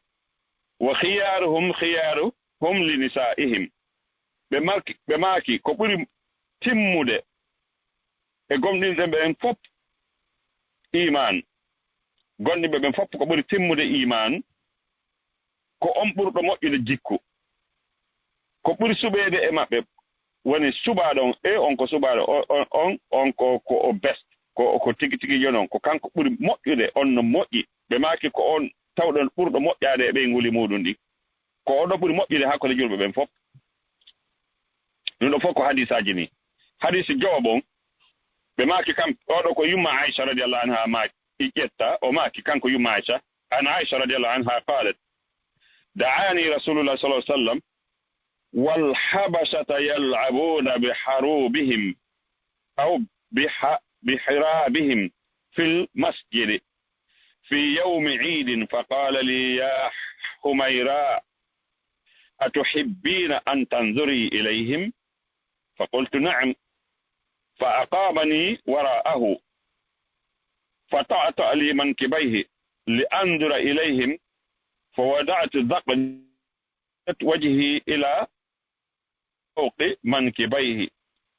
وخيارهم خيارهم لنسائهم بماكي كبير تمود قمدين بين فوب إيمان قمدين بين فوب كبير تمود إيمان ko on ɓurɗo moƴƴude jikku ko ɓuri suɓeede e maɓɓe woni suɓaaɗo on on ko suɓaaɗo on ko o best ko tigi tigi jonon ko kanko ɓuri moƴƴude on no moƴƴi ɓe maaki ko on tawɗon ɓurɗo moƴƴaade e ɓeynguli muɗum ɗi ko oɗo ɓuri moƴƴude hakkunde julɓe ɓen fof ɗum ɗo fof ko hadisaji ni hadisi joobon ɓe maaki kam oɗo ko yumma aicha radiallahu anha maaki ƴetta o maaki kanko yumma aicha an aicha radiallahu anha qalat دعاني رسول الله صلى الله عليه وسلم والحبشة يلعبون بحروبهم أو بحرابهم في المسجد في يوم عيد فقال لي يا حميراء أتحبين أن تنظري إليهم فقلت نعم فأقامني وراءه فطأطأ لي منكبيه لأنظر إليهم فوضعت ذقن وجهي إلى فوق منكبيه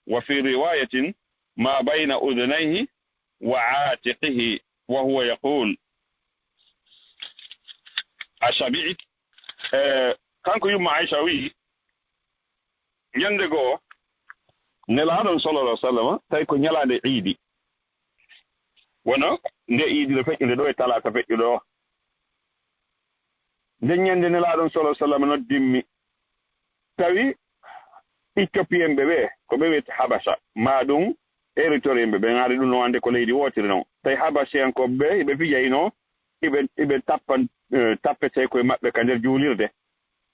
وفي رواية ما بين أذنيه وعاتقه وهو يقول أشبعت كانكو يوم عائشة وي يندقو نلعب صلى الله عليه وسلم تايكو نلعب عيدي ونو نde عيدي لفك نده دوي تلاتا فك دو nden ñande nelaaɗon solo sallam noddimmi tawi éthiopien ɓe ko ɓe wiyete habasa ma ɗum éritórien ɓe ŋaari ɗum no ande ko leydi wootiri noon tawi habasiyankoɓe ɓe eɓe fijayno eɓe tappan tappete koye maɓɓe ka nder juulirde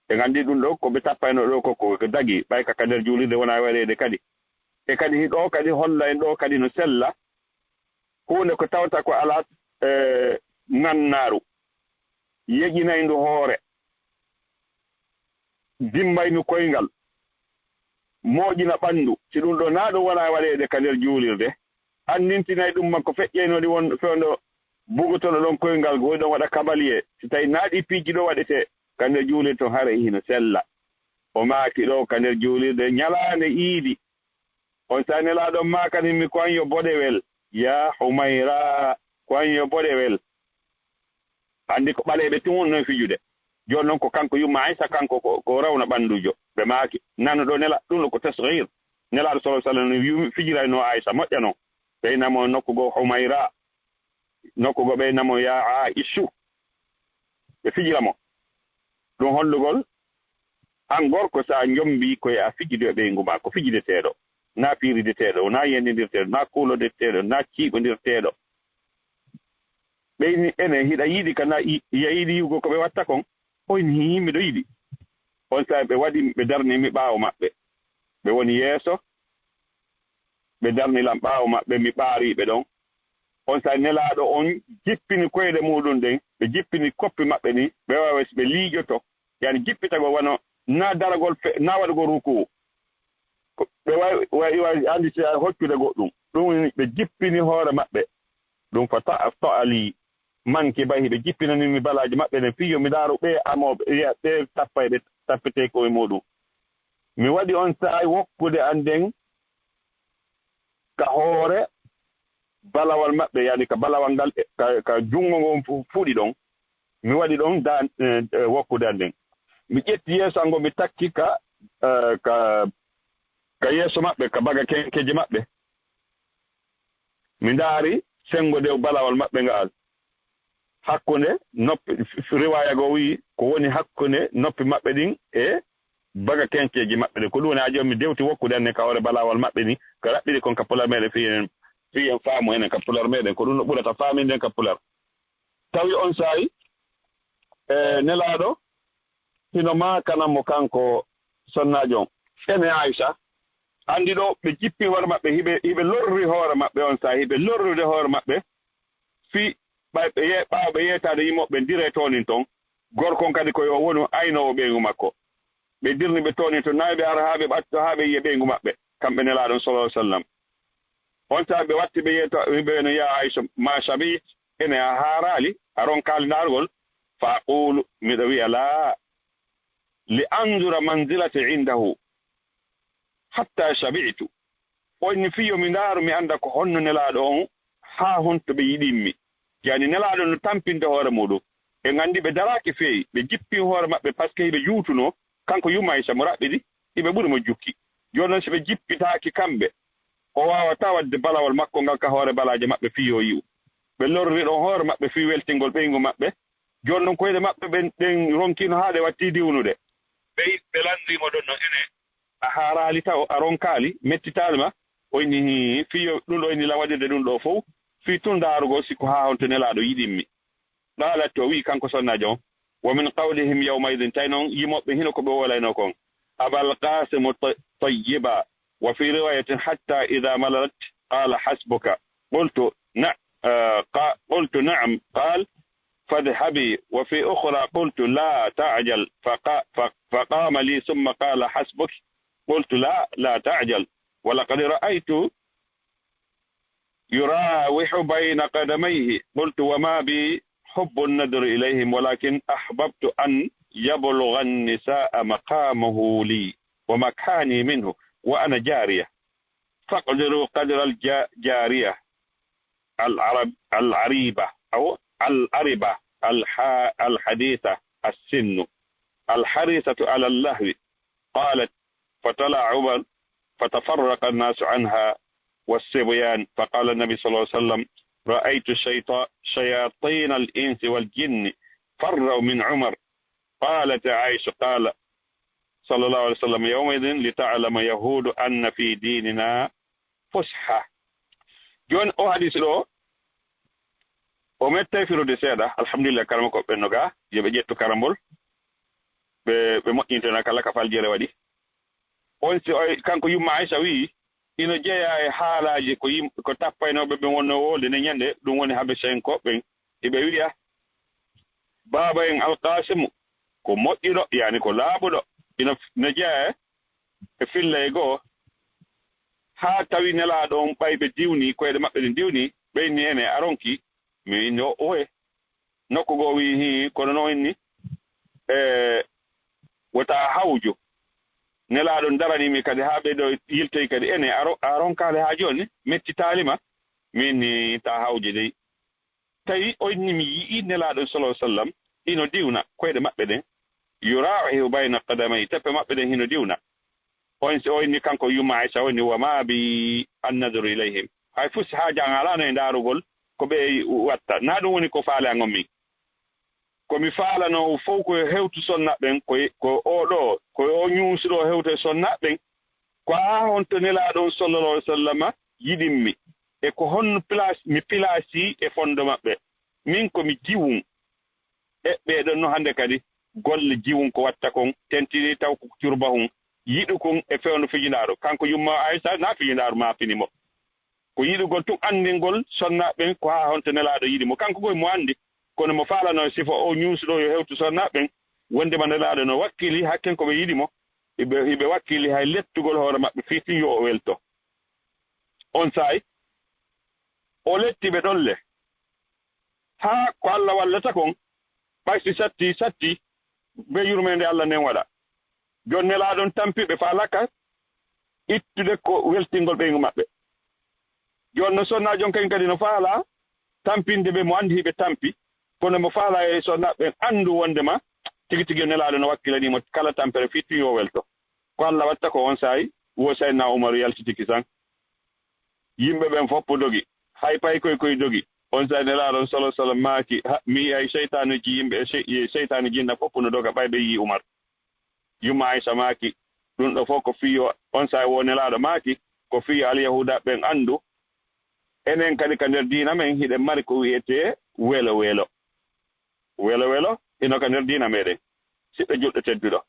ɓe nganndi ɗum ɗo ko ɓe tappayno ɗo koko dagi ɓay ka nder juulirde wona waɗeede kadi e kadi hiɗo kadi holla en ɗo kadi no sella huunde ko tawta ko alaa ngannaaru yeƴinaydu hoore dimbaynu koyngal mooƴina ɓanndu si ɗum ɗo naa ɗo wona waɗeede ka nder juulirde annintinay ɗum makko feƴƴeynoɗi won fewndo bugotono ɗon koyngal goy ɗon waɗa kabaliye si tawi naa ɗi piiji ɗo waɗete ka nder juulirde ton hara hino sella o maaki ɗo ka nder juulirde ñalaande iidi on sa nelaaɗon maakanimmi ko an yo boɗewel ya humayra ko an yo boɗewel andi ko ɓaleɓe timon noon fijude joni noon ko kanko yumma aysa kanko ko rawna ɓanndujo ɓe maaki nano ɗo nela ɗum ɗo ko tasgir nelaaɗo sa sallam no fijirayno aysa moƴƴa noon ɓeynamo nokku goo humayra nokku goo ɓeynamo ya aishu ɓe fijiramo ɗum hollugol an gorko sa jombi koye a fijido e ɓeyngu ma ko fijideteɗo na piirideteɗo na yendidirteɗo na kuulodirteɗo na ciiɓodirteɗo ɓeyni ene hiɗa yiɗi kana yiɗi yugo ko ɓe watta kon on yimɓe ɗo yiɗi on saa ɓe waɗi ɓe darnimi ɓaawo maɓɓe ɓe woni yeeso ɓe darnilam ɓaawo maɓɓe mi ɓaariɓe ɗon on saa nelaaɗo on jippini koyɗe muɗum ɗen ɓe jippini koppi maɓɓe ni ɓe wawa ɓe liiƴoto yani jippitago wano na daragol na waɗugo ruku ɓe wawi andi si hoccude goɗɗum ɗum ɓe jippini hoore maɓɓe ɗum fa ta'ali manke bayi ɓe jippinanimi balaji maɓɓe ne fiyo mi daaru ɓe amoɓe ɓe tappay ɓe tappete koye muɗum mi waɗi on sa'i wokkude anden ka hoore balawal maɓɓe yani ka balawal ngal ka jungo ngon fuɗi ɗon mi waɗi ɗon wokkude anden mi ƴetti yeeso ango mi takki ka yeeso maɓɓe ka baga kenkeje maɓɓe mi ndaari sengo dew balawal maɓɓe ngal hakkunde noppi riwaya go wi ko woni hakkunde noppi maɓɓe ɗin e baga kenkeji maɓɓe ɗin ko ɗum woni a jomi dewti wokkude anne ka hoore balawal maɓɓe ni ko raɓɓiɗi kon ka pola meɗe fiyen fi en faamu enen ka pular meɗen ko ɗum no ɓurata faaminden ka pular tawi on saayi nelaaɗo hino maakanamo kanko sonnajo on ene Aisha andi ɗo ɓe jippi hoore maɓɓe hiɓe lorri hoore maɓɓe on saayi hiɓe lorrude hoore maɓɓe fi ɓaawo ɓe yeetaade yimoɓe ndire toonin toon gorkon kadi koye o woni aynoowo ɓeygu makko ɓe dirni ɓe toonin to nayi ɓe ara haa ɓe ɓatto haa ɓe yiye ɓeygu maɓɓe kamɓe nelaaɗon sallallahu alaihi wasallam on saabi ɓe watti ɓe yeeto ɓe no ya Aisha ma shabi ene a haaraali aron kaalindaargol fa aqulu miɗo wiya laa li andura manzilati indahu hatta shabi'tu onni fiyo mi ndaaru mi annda ko honno nelaaɗo on haa honto ɓe yiɗinmi yani nelaaɗo no tampinde hoore muɗum ɓe nganndi ɓe daraaki feewi ɓe jippi hoore maɓɓe par ce que hiɓe juutuno kanko yumma Aisha mo raɓɓiɗi hiɓe ɓuri mo jukki jooni noon so ɓe jippitaaki kamɓe o waawata wadde balawol makko ngal ka hoore balaaje maɓɓe fiyo yi'u ɓe lorri ɗon hoore maɓɓe fi weltingol ɓeygu maɓɓe jooni noon koyɗe maɓɓe ɓen ronkino haa ɗe watti diwnude ɓe landimo ɗon no ene a haaraali taw a ronkaali mettitaali ma oyni fiyo ɗum ɗo eni la waɗirde ɗum ɗo fof fii tun ndaarugo siko haa honto nelaaɗo yiɗinmi ɗaalatti o wii kanko sonnajo on wa min qawlihim yawmaidin tawi noon yimoɓɓe hino ko ɓe wolayno kon abal qasimu tayyiba wa fi riwayatin hatta ida malalat qala hasbuka قلت نعم قال فاذهبي وفي أخرى قلت لا تعجل فقام لي ثم قال حسبك قلت لا تعجل ولقد رأيت يراوح بين قدميه قلت وما بي حب النذر إليهم ولكن أحببت أن يبلغ النساء مقامه لي ومكاني منه وأنا جارية فاقدروا قدر الجارية العريبة أو العربة الحديثة السن الحريصة على اللهو قالت فطلع عمر فتفرق الناس عنها والصبيان فقال النبي صلى الله عليه وسلم رأيت شياطين الإنس والجن فروا من عمر قالت عائشة قال صلى الله عليه وسلم يومئذ لتعلم يهود أن في ديننا فسحة جون أو حديث له ومتى في رد سيدا الحمد لله كرمكم بنوغا يبجيتو كرمبول بمؤمنين كلا كفال جيري ودي on si kanko yumma Aisha wi ino jeeya e haalaaji ko tappaynoɓe ɓe wonno wolde ne ñande ɗum woni haɓe senkoɓe eɓe wiya baaba en alkasimu ko moƴƴiɗo yani ko laaɓuɗo ino jeeya e filla e goo haa tawi nelaaɗo on ɓayɓe diwni koyɗe maɓɓe ɗe diwni ɓeyni ene aronki mi winni o oye nokku goo wi hi kono noon inni wota hawjo nelaaɗo daranimi kadi haa ɓeɗo yiltoy kadi ene a ronkaale haa jooni mettitaalima min ni ta hawje dey tawi onni mi yi'i nelaaɗo sallallahu alaihi wasallam hino diwna koyɗe maɓɓe ɗen yura'ihu bayna qadamay teppe maɓɓe ɗen hino diwna onni kanko yumma Aisha woni wa ma bi annadru ilayhim hay fusi haa jan alaano e ndaarugol ko ɓe watta naa ɗum woni ko faale an on min komi faalano fof ko hewtu sonnaɓɓen ko oɗo ko o ñuusuɗo hewto e sonnaɓɓen ko haa honto nelaaɗon sallallahu alih w sallam yiɗinmi e ko honno place mi pilasi e fondo maɓɓe min komi jiwum ɓeɗon no hannde kadi golle jiwum ko watta kon tentini taw ko curba hum yiɗu kon e fewno fijinaaɗo kanko yumma Aisha na fijinaaɗo ma finimo ko yiɗugol tun anndingol sonnaɓɓen ko haa honto nelaaɗo yiɗimo kanko koye mo anndi kono mo faalano sifo o ñuusuɗo yo hewtu sonnaɓɓen wondema nelaaɗo no wakkili hakken ko ɓe yiɗimo hiɓe wakkili hay lettugol hoore maɓɓe fii yo o welto on saay o letti ɓe ɗon le haa ko Allah wallata kon ɓaysi satti be yurmede Allah nden waɗa jon nelaaɗon tampiɓe faalaka ittude ko weltingol ɓeygu maɓɓe jon no sonnajon kañ kadi no faala tampinde ɓe mo anndi hiɓe tampi kono mo faala e sonnaɓe anndu wondema tigi tigi nelaaɗo no wakkilanimo kala tampere fii tun yo welto ko Allah watta ko on saayi wo Sayyidina Umaru yaltitiki tan yimɓe ɓen foppo dogi hay pay koye dogi on saayi nelaaɗo sallallahu alaihi wasallam maaki mi ay seytanuji yimɓe seytani jinna foppo no doga ɓayɓe yi Umar yumma Aisha maaki ɗum ɗo fof ko fiyo on saayi wo nelaaɗo maaki ko fiyo alyahuda ɓen anndu enen kadi ka nder diina men hiɗen mari ko wiyete welo ino ka nder diina meɗen siɓɓe julɗo tedduɗo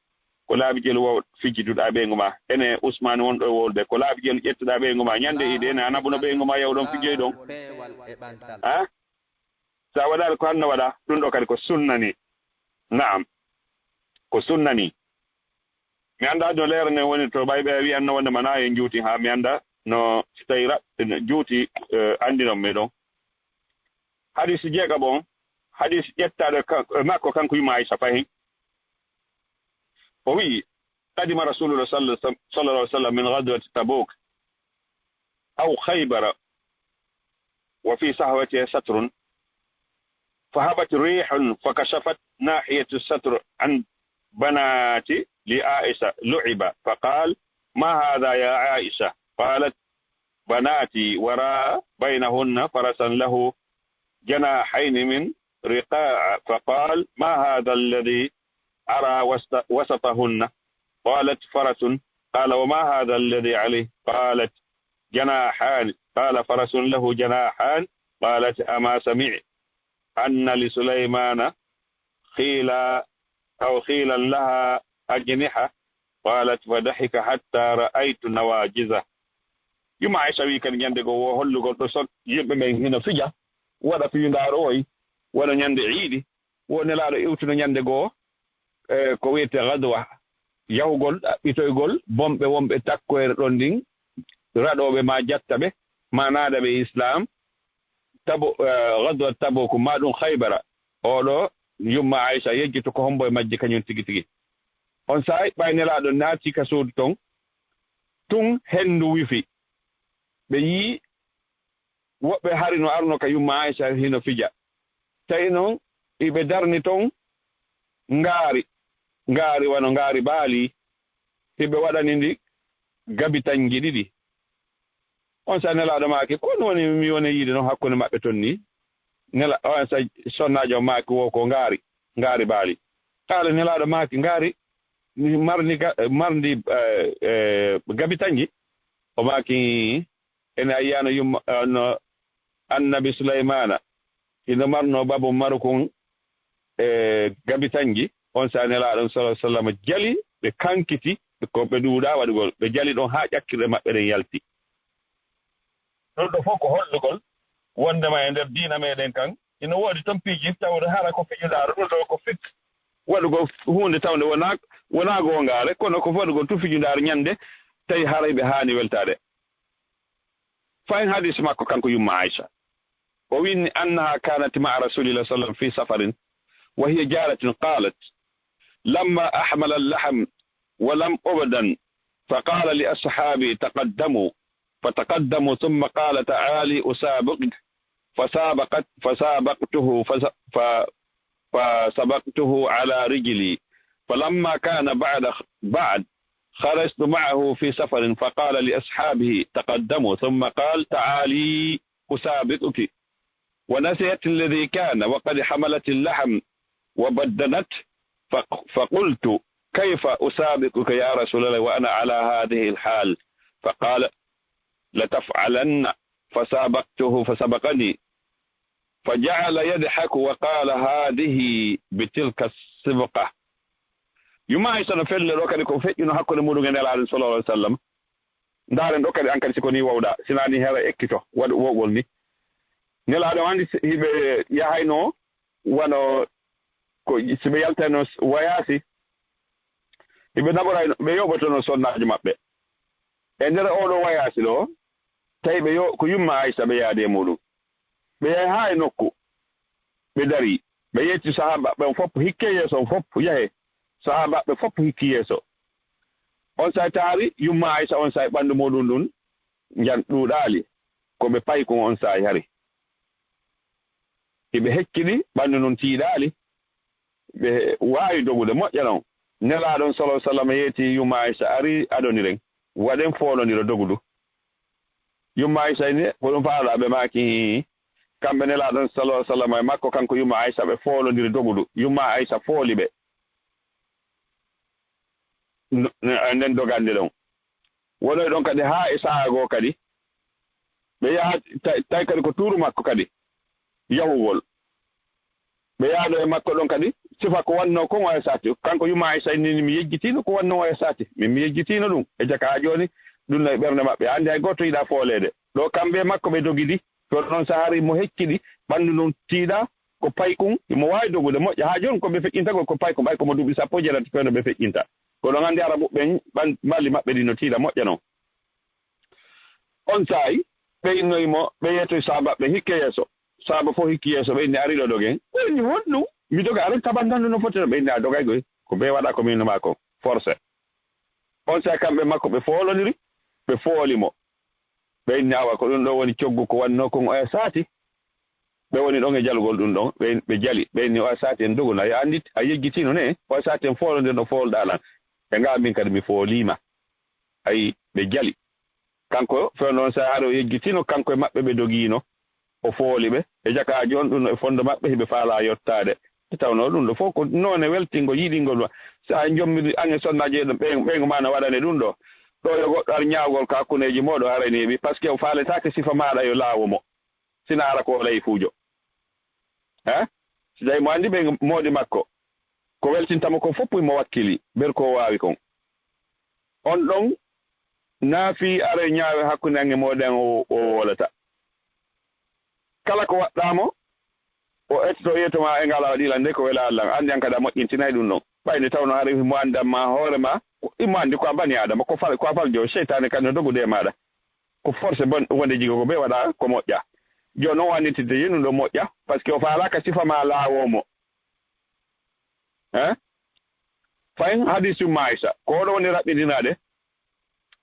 ko laabi jelu waw fijjiduɗa ɓeygu ma ene Ousmane wonɗo e wolde ko laabi jelu ƴettuɗa ɓeygu ma ñande ide ene anabuno ɓeygu ma yawɗon fijoy ɗon a sa waɗaɗo ko hanno waɗa ɗum ɗo kadi ko sunnani naam ko sunnani mi anda no leere nde woni to ɓayɓe wiyanno wonde mana en juuti ha mi anda no so tawi juuti andinon mi ɗon hadisi jeega bon hadisi ƴettaɗo makko kanko yima Aisha fayin o wi قدم رسول الله صلى الله عليه وسلم من غزوة تبوك أو خيبر وفي صحوته ستر فهبت ريح فكشفت ناحية الستر عن بنات لعائشة لعب فقال ما هذا يا عائشة قالت بناتي وراء بينهن فرسا له جناحين من رقاع فقال ما هذا الذي أرى وسطهن قالت فرس قال وما هذا الذي عليه قالت جناحان قال فرس له جناحان قالت أما سمعت أن لسليمان خيلا لها أجنحة قالت فضحك حتى رأيت نواجزه يما عائشة وي كان ñande go wo hollugol ɗo son yimɓe men hino fija waɗa fiyindaaro oy waɗa ñande ciidi wo nelaaɗo iwtuno ñande goo ko wiyete gadwa yahugol ɓitoygol bomɓe wonɓe takkoyre ɗon ndin raɗoɓe ma jatta ɓe ma naada ɓe islam tabo gadwa tabo ko ma ɗum haybara oɗo yumma Aisha yejjito ko hombo e majje kañum tigi tigi on sahay ɓay nelaaɗo naati ka suudu ton tun henndu wifi ɓe yii woɓɓe harino arno ka yumma Aisha hino fija tawi noon iɓe darni ton ngaari wano ngaari baali hiɓe waɗani ndi gabitanji ɗiɗi on sa nelaaɗo maaki ko woni mi woni yiide noon hakkunde maɓɓe toon ni on sa sonnaajo maaki wo ko ngaari baali kaala nelaaɗo maaki ngaari marndi gabitanji o maaki ene a yiyano yumma no annabi Sulaymana ino marno babu marukun gabitanji on sa nelaaɗon sallallahu alaihi wasallam jali ɓe kankiti ko ɓe ɗuuɗa waɗugol ɓe jali ɗon haa ƴakkirɗe maɓɓe ɗen yalti ɗum ɗo fof ko hollugol wondema e nder diina meɗen kan ino woodi toon piiji tawde hara ko fijuɗaaro ɗum ɗo ko fik waɗugol hunde tawde wona gongaare kono ko waɗugol tu fijuɗaaro ñande tawi haray ɓe haani weltade fayin hadis makko kanko yumma Aisha o winni annaha kanat ma'a rasulillah sallallahu fi safarin wa hiya jaratun qalat lamma ahmala al-lahm wa lam ubdan فقال لأصحابي تقدموا فتقدموا ثم قال تعالي أسابقك فسبقته على رجلي فلما كان بعد خرجت معه في سفر فقال لأصحابه تقدموا ثم قال تعالي أسابقك ونسيت الذي كان وقد حملت اللحم وبدنت فقلت كيف أسابقك يا رسول الله وأنا على هذه الحال فقال لتفعلن فسابقته فسبقني فجعل يضحك وقال هذه بتلك السبقة yuma Aisha no felle ɗo kadi ko feƴƴino hakkude muɗum e nelaaɗo sallallahu alaihi wasallam ndaren ɗo kadi an kadi siko ni wawɗa sinani hera ekkito waɗu wowgol ni nelaaɗo andi hiɓe yahayno wano ko siɓe yaltano wayasi hiɓe naɓorayno ɓe yoɓotono sonnaaji maɓɓe e nder oɗo wayasi ɗo tawi ɓe ko yumma Aisha ɓe yaade e muɗum ɓe yahi ha e nokku ɓe dari ɓe yetti sahaba ɓe fof hikke yeeso fof yahe sahaba ɓe fof hikki yeeso on say taari yumma Aisha on say ɓanndu muɗum ɗum jan ɗuuɗaali ko ɓe payi kon on say hari eɓe hekkiɗi ɓanndu ɗum tiiɗaali ɓe waawi dogude moƴƴa noon nelaaɗon sallallahu alaihi wasallam yeeti yumma Aisha ari adoniren waɗen foolondiro dogudu yumma Aisha ni ko ɗum faalaɗo ɓe maaki kamɓe nelaaɗon sallallahu alaihi wasallam e makko kanko yumma Aisha ɓe foolondiri dogudu yumma Aisha fooli ɓe nden dogande ɗon wonoy ɗon kadi haa e sahaa goo kadi ɓe yaha tawi kadi ko tuuru makko kadi yahugol ɓe yahɗo e makko ɗon kadi sifa ko wanno kon o e sati kanko yuma Aissa innini mi yejjitino ko wanno o e sati min mi yejjitino ɗum e jaka ha joni ɗum no e ɓernde maɓɓe andi hay goto yiɗa foolede ɗo kamɓe makko ɓe dogidi to noon so hari mo hekkiɗi ɓanndu ɗum tiiɗa ko paykum mo wawi dogude moƴƴa ha joni koɓe feƴƴintagol ko paykum ɓay komo duuɓi sappo jeerati fewno ɓe feƴƴinta ko ɗon andi arabu ɓen balli maɓɓe ɗi no tiiɗa moƴƴa noon on saayi ɓe innoyimo ɓe yettoy sahabaɓe hikke yeeso sahaba fof hikki yeeso ɓe inni ariɗo dogen ɓenni honɗum mi doga aɗa tabandandu no fotino ɓe inni a dogay goy ko ɓe waɗa ko min ma ko forcé on saayi kamɓe makko ɓe foolodiri ɓe foolimo ɓe inni awa ko ɗum ɗo woni coggu ko wanno kon o e saati ɓe woni ɗon e jalugol ɗum ɗon ɓe jali ɓe inni o e saati en dogono a andi a yejjitino ne o e saati en foolodir no foolɗalan ɓe ngaa min kadi mi foolima ayi ɓe jali kanko few noon sa haare o yejjitino kanko e maɓɓe ɓe dogino o fooli ɓe e jaka joni ɗum e fondo maɓɓe hiɓe faala yottade te tawno ɗum ɗo fof ko noone weltingo yiɗingol ma sa jommidi ange sonnaji ɗum ɓeygo ma no waɗane ɗum ɗo ɗo yo goɗɗo ar ñaawgol ko hakkuneji moɗo haraniɓi par ce que o faaletake sifa maɗa yo laawo mo sina ara ko layi fuujo si tawi mo andi ɓe moodi makko ko weltintamo ko fof mo wakkili ber ko waawi kon on ɗon naafi are ñaawe hakkunde ange moɗen o wolata kala ko waɗɗamo o ettoto yetoma e ngala waɗila nde ko wela Allah andi an kada moƴƴintinayi ɗum ɗon ɓayde tawno hari mo andamma hoore ma immo andi ko a bani adama ko a fal jo seytane kadi no dogude e maɗa ko forcé wonde jigo ko ɓe waɗa ko moƴƴa joni noon o anditide yenum ɗo moƴƴa par ce que o faalaka sifama laawomo fayin hadis umma Aissa ko oɗo woni raɓɓiɗinade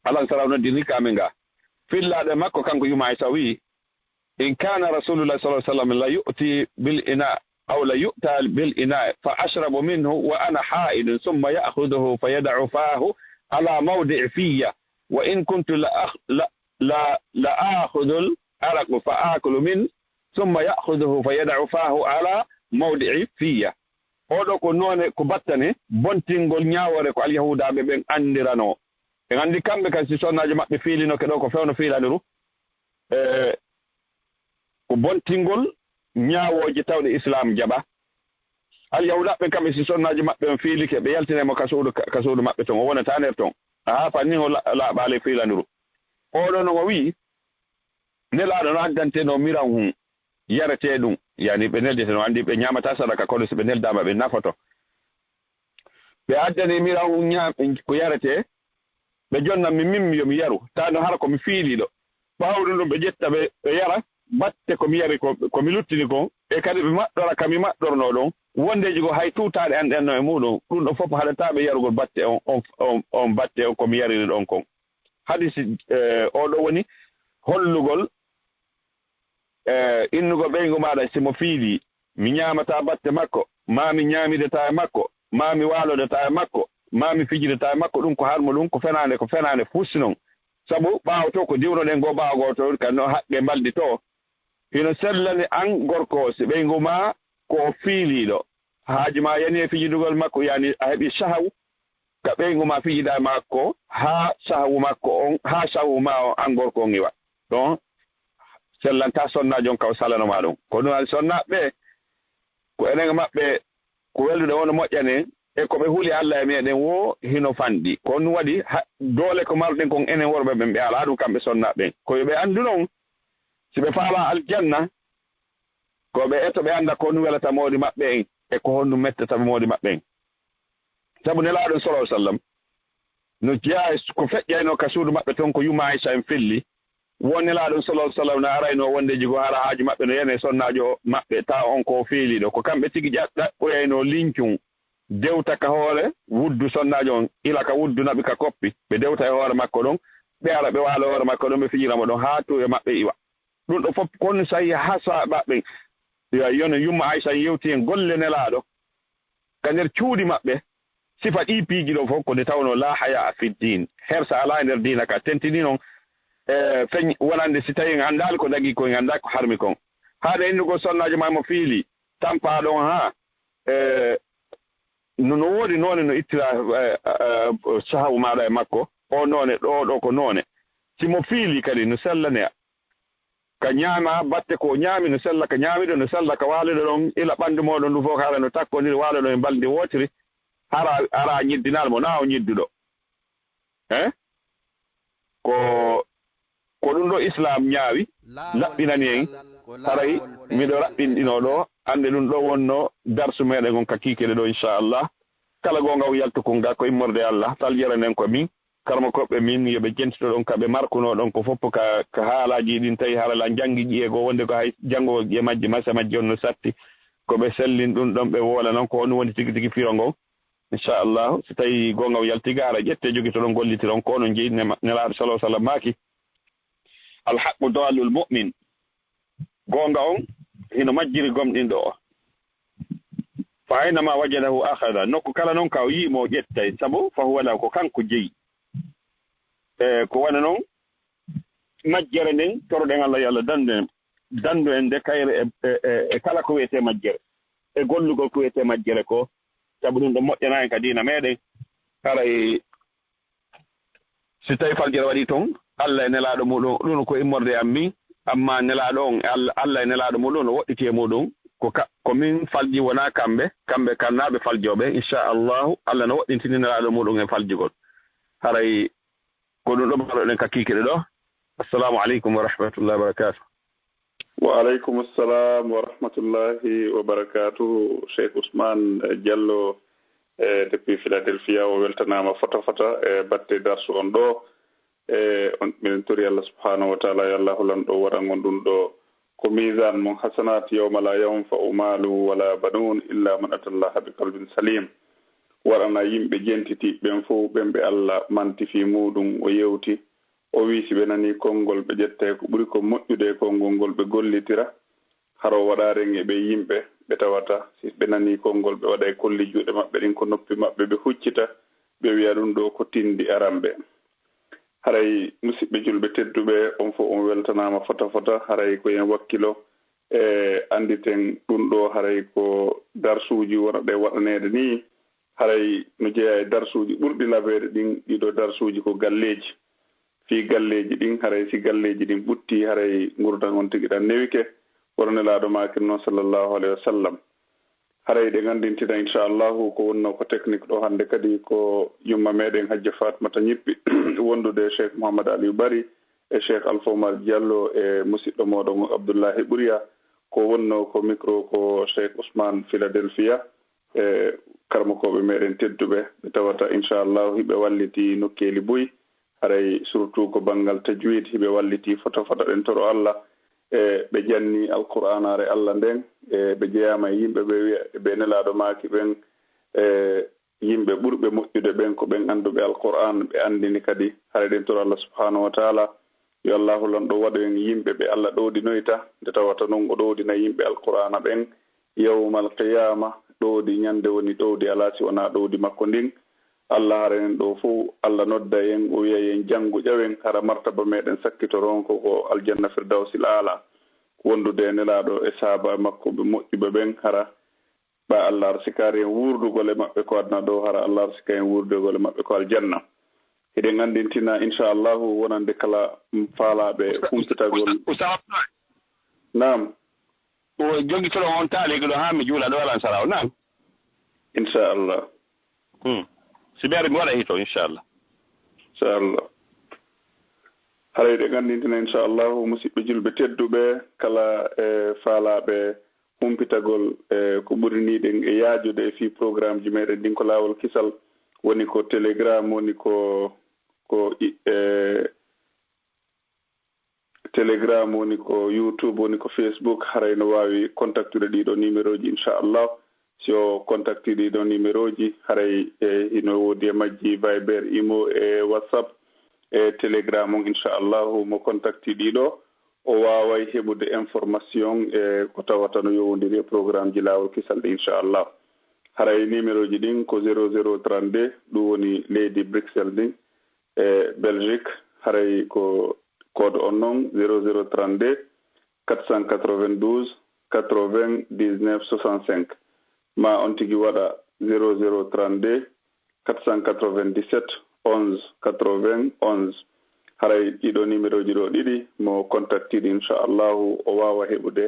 alan saraw noddini kamin ga fillaɗe makko kanko yuma Aissa wi in kana rasulullah sallallahu alaihi wasallam la yu'ti bil ina aw la yu'ta bil ina fa ashrabu minhu wa ana ha'id thumma ya'khudhuhu fa yad'u fahu ala mawdi' fiyya wa in kuntu la akhudhu al araq fa akulu min thumma ya'khudhuhu fa yad'u fahu ala mawdi' fiyya oɗo ko none ko battane bontingol ñawore ko alyahudaɓe ɓen andirano en andi kamɓe kadi si sonnaji maɓɓe fiilino ke ɗo ko fewno fiilaniru ko bontingol ñaawoje tawde islam jaɓa alyahudaɓe kamɓe si sonnaji maɓɓe on fiilike ɓe yaltinemo kasuudu maɓɓe ton o wonata nder ton aha fanni o laaɓaale fiilaniru oɗo no o wii nelaaɗo no addanteno miran hum yarete ɗum yani ɓe neldete no andi ɓe ñamata sadaka kono so ɓe neldama ɓe nafoto ɓe addani miran hum ko yarete ɓe jonnan min yomi yaru ta no hara komi fiiliɗo ɓawɗum ɗum ɓe ƴetta ɓe yara batte komi yari komi luttini kon e kadi ɓe maɗɗora kami maɗɗorno ɗon wondeji ko hay tuutaɗe an ɗenno e muɗum ɗum ɗo fof haɗataɓe yarugol batte on batte on komi yarini ɗon kon hadisi oɗo woni hollugol innugo ɓeygu maɗa simo fiili mi ñamata batte makko mami ñamideta e makko mami walodeta e makko mami fijideta e makko ɗum ko harmo ɗum ko fenande fusi noon sabu ɓaawo to ko diwnoɗen go ɓaawo to kadi no haqqe mbalɗi to hino sellani an gorko si ɓeygu ma ko fiiliɗo haaji ma yani e fijidugol makko yani a heɓi sahaw ka ɓeygu ma fijida e makko ha sahawu makko on ha sahawu ma o an gorko on iwa donc sellanta sonnajo on kaw salanoma ɗum ko ɗum adi sonnaɓe ko enen maɓɓe ko weldude wono moƴƴane e ko ɓe huuli Allah e meɗen wo hino fanɗi ko ɗum waɗi doole ko marɗen kon enen worɓe ɓen ɓe ala ɗum kamɓe sonnaɓen ko yoɓe anndu noon si ɓe faala aljanna ko ɓe etto ɓe annda ko ɗum welata moodi maɓɓe en e ko honɗum mettata moodi maɓɓe en sabu nelaaɗo sallallahu alaihi wasallam no jeeya ko feƴƴayno ka suudu maɓɓe toon ko yuma Aissa en felli won nelaaɗo sallallahu alaihi wasallam no arayno wondeji ko hara haaji maɓɓe no yene sonnajo maɓɓe ta on ko fiiliɗo ko kamɓe tigi ƴaɓɓoyayno lincum dewta ka hoore wuddu sonnajo on ila ka wuddu naɓi ka koppi ɓe dewta e hoore makko ɗon ɓe ara ɓe waalo hoore makko ɗon ɓe fijiramo ɗon haa to e maɓɓe iwa ɗum ɗo fof kono so yi ha sahabaɓe yono yumma Aissa yewti en golle nelaaɗo ka nder cuuɗi maɓɓe sifa ɗi piiji ɗo fof ko nde tawno la haya fi din hersa ala e nder diina ka tentini noon feñ wonande si tawi en anndaali ko dagi ko en anndaaki ko harmi kon haade innugol sonnajo ma mo fiili tampa ɗon ha no woodi noone no ittira sahawu maɗa e makko o noone ɗo ko noone simo fiili kadi no sellane ka ñaama batte ko ñaami no sella ka ñaamiɗo no sella ka waaliɗo ɗon ila ɓanndu mooɗon ndu fof haala no takkoniri waaliɗo e balɗe wootiri ara ñiddinaal mo naa o ñidduɗo ko ɗum ɗo islam ñaawi laɓɓinani en haray miɗo raɓɓinɗinoo ɗo annde ɗum ɗo wonno darsu meɗen on ka kiikele ɗo inchallah kala goonga o yaltu kon ga ko immorde Allah tal yaranen ko min karma koɓɓe min yoɓe jentito ɗon kaɓe markuno ɗon ko fof ka haalaji ɗin tawi haala janngi ƴiego wonde ko hay janngo ƴe majje masa majje on no satti koɓe sellin ɗum ɗon ɓe woola noon ko honum woni tigi tigi firo ngon inchallahu so tawi goonga o yaltiga ara ƴette jogi to ɗon gollitiron ko no jeyi nelaaɗo sallah sallam maaki alhaqqu dalul mu'min goonga on hino majjiri gomɗin ɗo o fa aynama wajadahu akhada nokku kala noon ka o yiimo o ƴettay sabu fa huwa lahu ko kanko jeyi ko wona noon majjere nden toroɗen Allah yo Allah dandu en nde kayre e kala ko wiyete majjere e gollugol ko wiyete majjere ko sabu ɗum ɗo moƴƴana en ka diina meɗen haray si tawi faljere waɗi toon Allah e nelaaɗo muɗum ɗum ko immorde am min amma nelaaɗo on Allah e nelaaɗo muɗum no woɗɗiti e muɗum ko min falji wona kamɓe kannaaɓe faljooɓe inchallahu Allah no woɗɗintini nelaaɗo muɗum e faljugol haray ko ɗum ɗo mbaɗoɗen ka kiikiɗe ɗo assalamu aleykum wa rahmatullahi wa barakatuh wa aleykum assalam wa rahmatullahi wa barakatuh Cheikh Ousmane Diallo depuis Philadelphia o weltanama fota e batte darsu on ɗo on minen tori Allah subhanahu wa taala yo Allah holan ɗo waɗan on ɗum ɗo ko misan mon hasanat yawma la yanfa'u malu wala banun illa man atallaha bi qalbin salim waɗana yimɓe jentiti ɓen fof ɓen ɓe Allah manti fi muɗum o yewti o wi si ɓe nani konngol ɓe ƴette ko ɓuri ko moƴƴude konngol ngol ɓe gollitira haro waɗaren e ɓe yimɓe ɓe tawata si ɓe nani konngol ɓe waɗa e kolli juuɗe maɓɓe ɗin ko noppi maɓɓe ɓe huccita ɓe wiya ɗum ɗo ko tindi aramɓe haray musidɓe julɓe tedduɓe on fof on weltanama fota haray ko yen wakkilo anditen ɗum ɗo haray ko darsuji wonɗe waɗanede ni haray no jeeya e darsuji ɓurɗi labeede ɗin ɗiɗo darsuji ko galleji fi galleji ɗin haray si galleji ɗin ɓutti haray gurdan on tigi ɗan newike wornelaaɗo makir noon sallllahu alayhi wa sallam haray ɗe gandintina inchallahu ko wonno ko technique ɗo hannde kadi ko yumma meɗen hajja fatmata ñippi wondude cheikh mouhamadou aliou bari e cheikh alpha oumar diallo e musidɗo moɗon abdoullahi ɓuriya ko wonno ko micro ko cheikh ousmane philadelphia e karmakoɓe meɗen tedduɓe ɓe tawata inchallahu hiɓe walliti nokkeli boyi haray surtout ko banggal tajwid hiɓe walliti fota ɗen toro Allah e ɓe janni alqur'anare Allah nden e ɓe jeyama e yimɓe ɓe wiya ɓe nelaɗo maki ɓen e yimɓe ɓurɓe moƴƴude ɓen ko ɓen anduɓe alqur'an ɓe andini kadi haray ɗen toro Allah subhanahu wa taala yo allahu lon ɗo waɗo en yimɓe ɓe Allah ɗowdinoyta nde tawata noon o ɗowdina yimɓe alqur'ana ɓen yawmal qiyama ɗowdi ñande woni ɗowdi ala si wona ɗowdi makko ndin Allah haren ɗo fof Allah nodda en o wiya en janngu ƴawen hara martaba meɗen sakkitoron ko aljanna firdawsil ala wondude nelaɗo e saaba makko ɓe moƴƴuɓe ɓen hara ɓa Allah ar sikari en wurdugol e maɓɓe ko adna ɗo hara Allah ar sika en wurdugol e maɓɓe ko aljanna eɗen andintina inchallahu wonande kala faalaɓe humtitagol nam o jogitoro on taaligo ɗo ha mi juula ɗo walan saraw nam inchallah si ɓeere mi waɗa hito inchallah haray ɗe gandintina inchallahu musidɓe julɓe tedduɓe kala e faalaɓe humpitagol ko ɓuriniɗen e yaajude fi programme ji meɗen ɗin ko laawol kisal woni ko télégram woni ko télégram woni ko youtube woni ko facebook haray no wawi contactude ɗiɗo numéro ji inchallah si o contacti ɗiɗo numéro ji haray hino woodi e majji viber imo e whatsapp e telegram on inchallahu mo contacti ɗiɗo o waway heɓude information e ko tawata no yowodiri e programme ji lawol kisal ɗe inchallah haray numéro ji ɗin ko 0032 ɗum woni leydi Bruxelles ɗin e Belgique haray ko code on noon 0032 492 80 19 65 ma on tigi waɗa 0032 497 11 91 haray ɗiɗo numéroji ɗo ɗiɗi mo contactide inchallahu o wawa heɓude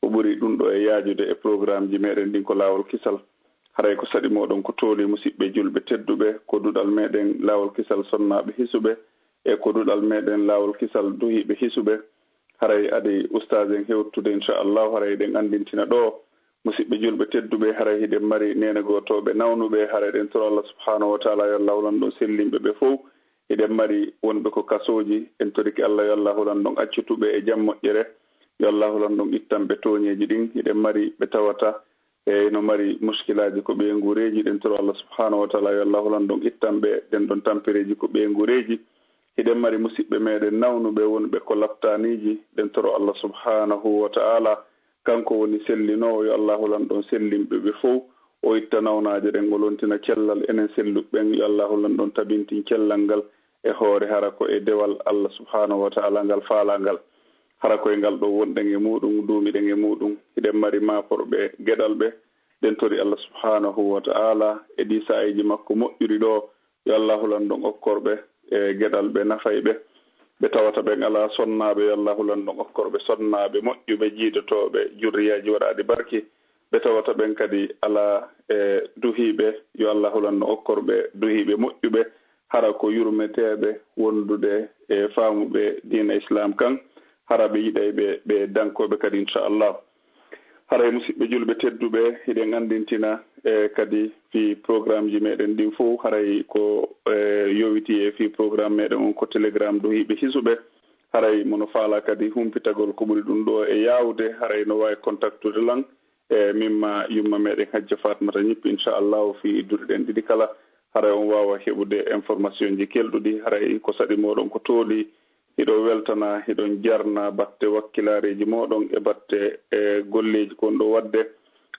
o ɓuri ɗum ɗo e yaajude e programme ji meɗen ɗin ko laawol kisal haray ko saɗi moɗon ko tooli musidɓe julɓe tedduɓe ko duɗal meɗen laawol kisal sonnaɓe hisuɓe e ko duɗal meɗen laawol kisal duhiɓe hisuɓe haray adi oustage en hewtude inchallahu haray eɗen andintina ɗo musidɓe julɓe tedduɓe haray hiɗen mari nene gotoɓe nawnuɓe haray ɗen toro Allah subhanahu wa taala yo Allah hulan ɗon sellimɓe ɓe fof eɗen mari wonɓe ko kasoji en toriki Allah yo Allah hulan ɗon accutuɓe e jam moƴƴere yo Allah hulan ɗon ittanɓe toñeji ɗin eɗen mari ɓe tawata e no mari muskilaji ko ɓe ngureji ɗen toro Allah subhanahu wa taala yo Allah hulan ɗon ittanɓe ɗen ɗon tampereji ko ɓe ngureji eɗen mari musidɓe meɗen nawnuɓe wonɓe ko laftaniji ɗen toro Allah subhanahu wa taala kanko woni sellinowo yo Allah hulan ɗon sellimɓe ɓe fof o itta nawnaje ɗen o lontina cellal enen selluɓɓen yo Allah hulan ɗon tabintin cellal ngal e hoore hara ko e dewal Allah subhanahu wa taala ngal faalangal hara koye ngal ɗo wonɗen e muɗum duumiɗen e muɗum eɗen mari maporɓe gueɗal ɓe ɗen tori Allah subhanahu wa taala e ɗi sa'iji makko moƴƴuri ɗo yo Allah hulan ɗon okkorɓe e gueɗal ɓe nafayɓe ɓe tawata ɓen ala sonnaɓe yo Allah hulan ɗon okkorɓe sonnaɓe moƴƴuɓe jiidotoɓe jurriyaji waɗaɗi barki ɓe tawata ɓen kadi ala e duhiɓe yo Allah hulan ɗon okkorɓe duhiɓe moƴƴuɓe hara ko yurmeteɓe wondude e faamuɓe diina islam kan hara ɓe yiɗayɓe ɓe dankoɓe kadi inchallah haray musidɓe julɓe tedduɓe hiɗen andintina e kadi fi programme ji meɗen ɗin fof haray ko yowiti e fi programme meɗen on ko télégramme do hiɓe hisuɓe haray mono faala kadi humpitagol ko ɓuri ɗum ɗo e yawde haray no wawi contactude lan e mimma yumma meɗen hajja fatmata ñippi inchallahu fi durɗen ɗiɗi kala haray on wawa heɓude information ji kelɗuɗi haray ko saɗi moɗon ko tooli hiɗo weltana hiɗon jarna batte wakkilareji moɗon e batte e golleji kon ɗo wadde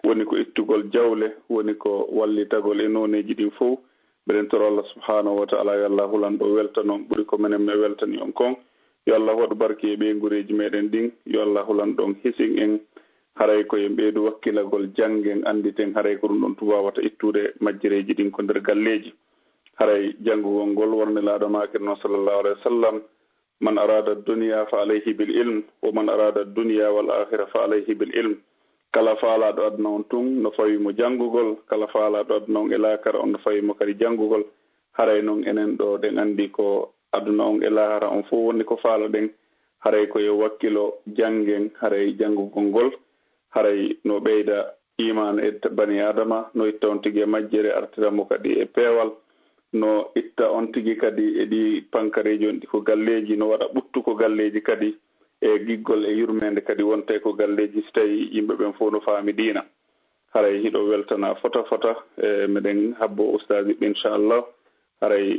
woni ko ittugol jawle woni ko wallitagol e noneji ɗin fof mbeɗen toro Allah subhanahu wa taala yo Allah hulan ɗo welta noon ɓuri ko minen mi weltani on kon yo Allah waɗu barke e ɓeygureji meɗen ɗin yo Allah hulan ɗon hisin en haray koye ɓeydu wakkilagol janggen anditen haray ko ɗum ɗon tubawata ittude majjireji ɗin ko nder galleji haray janngugol ngol wornilaɗo makir noon sallllahu alayhi wa sallam man arada dunia fa alayhi bil ilm wa man arada dunia wal akhira fa alayhi bil ilm kala faalaɗo aduna on tun no fawimo janngugol kala faalaɗo aduna on e laakara on no fawimo kadi janngugol haray noon enen ɗo ɗen andi ko aduna on e laahara on fof wonni ko faala ɗen haray koye wakkilo janggen haray janngugol ngol haray no ɓeyda iman e bani adama no itta on tigi e majjere artiramo kadi e peewal no itta on tigi kadi e ɗi pankareji on ɗi ko galleji no waɗa ɓuttu ko galleji kadi e giggol e yurmede kadi wonte ko galleji so tawi yimɓe ɓen fof no faami diina haray hiɗo weltana fota fota e meɗen habbo ustaji ɓe inchallah haray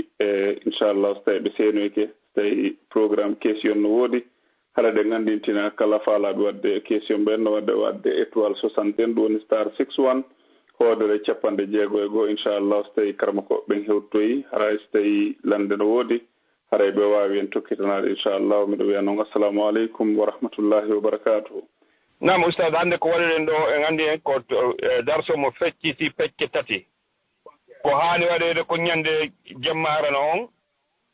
inchallah so tawi ɓe seenoyke so tawi programme question no woodi haɗa ɗen andintina kala faalaɓe wadde question ɓen no wadde étoile 60 ɗum woni star 61 hoodere 60 inchallah so tawi karma ko ɓen hewtoyi haray so tawi lande no woodi haray ɓe wawi en tokkitanaɗe inchallah miɗo wiya noon assalamu aleykum wa rahmatullahi wa barakatuhu. Nam ustad hannde ko waɗiɗen ɗo en anndi en ko darso mo fecciti pecce tati ko haani waɗede ko ñande jemma arana on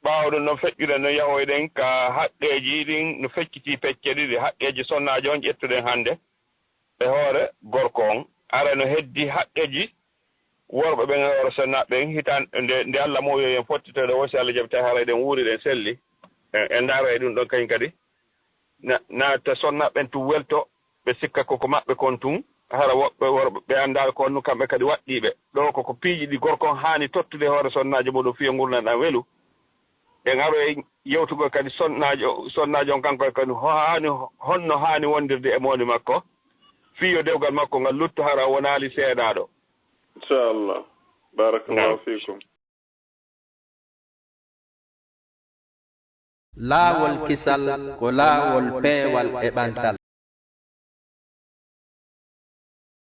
ɓaawɗo no feƴƴuɗen no yahoyɗen ka haqqeji ɗin no fecciti pecce ɗiɗi haqqeji sonnaji on ƴettuɗen hannde e hoore gorko on ara no heddi haqqeji worɓe ɓen e hoore sonnaɓe hitan nde Allah moyo en fottitoɗe wosi Allah jaɓi tawi haray ɗen wuuri ɗen selli en ndaaro e ɗum ɗon kañ kadi naata sonnaɓen tu welto ɓe sikka koko maɓɓe kon tun hara woɓɓe worɓe ɓe anndaɓe ko nu kamɓe kadi waɗɗiɓe ɗo koko piiji ɗi gorko on haani tottude hoore sonnaji muɗum fiya gurnaɗan welu en aro e yewtugol kadi sonnaji on kanko kadi honno haani wondirde e mawni makko fiyo dewgal makko ngal lutto hara wonaali seeɗaɗo inchallah barakallahu fikum. laawol kisal ko laawol peewal e ɓantal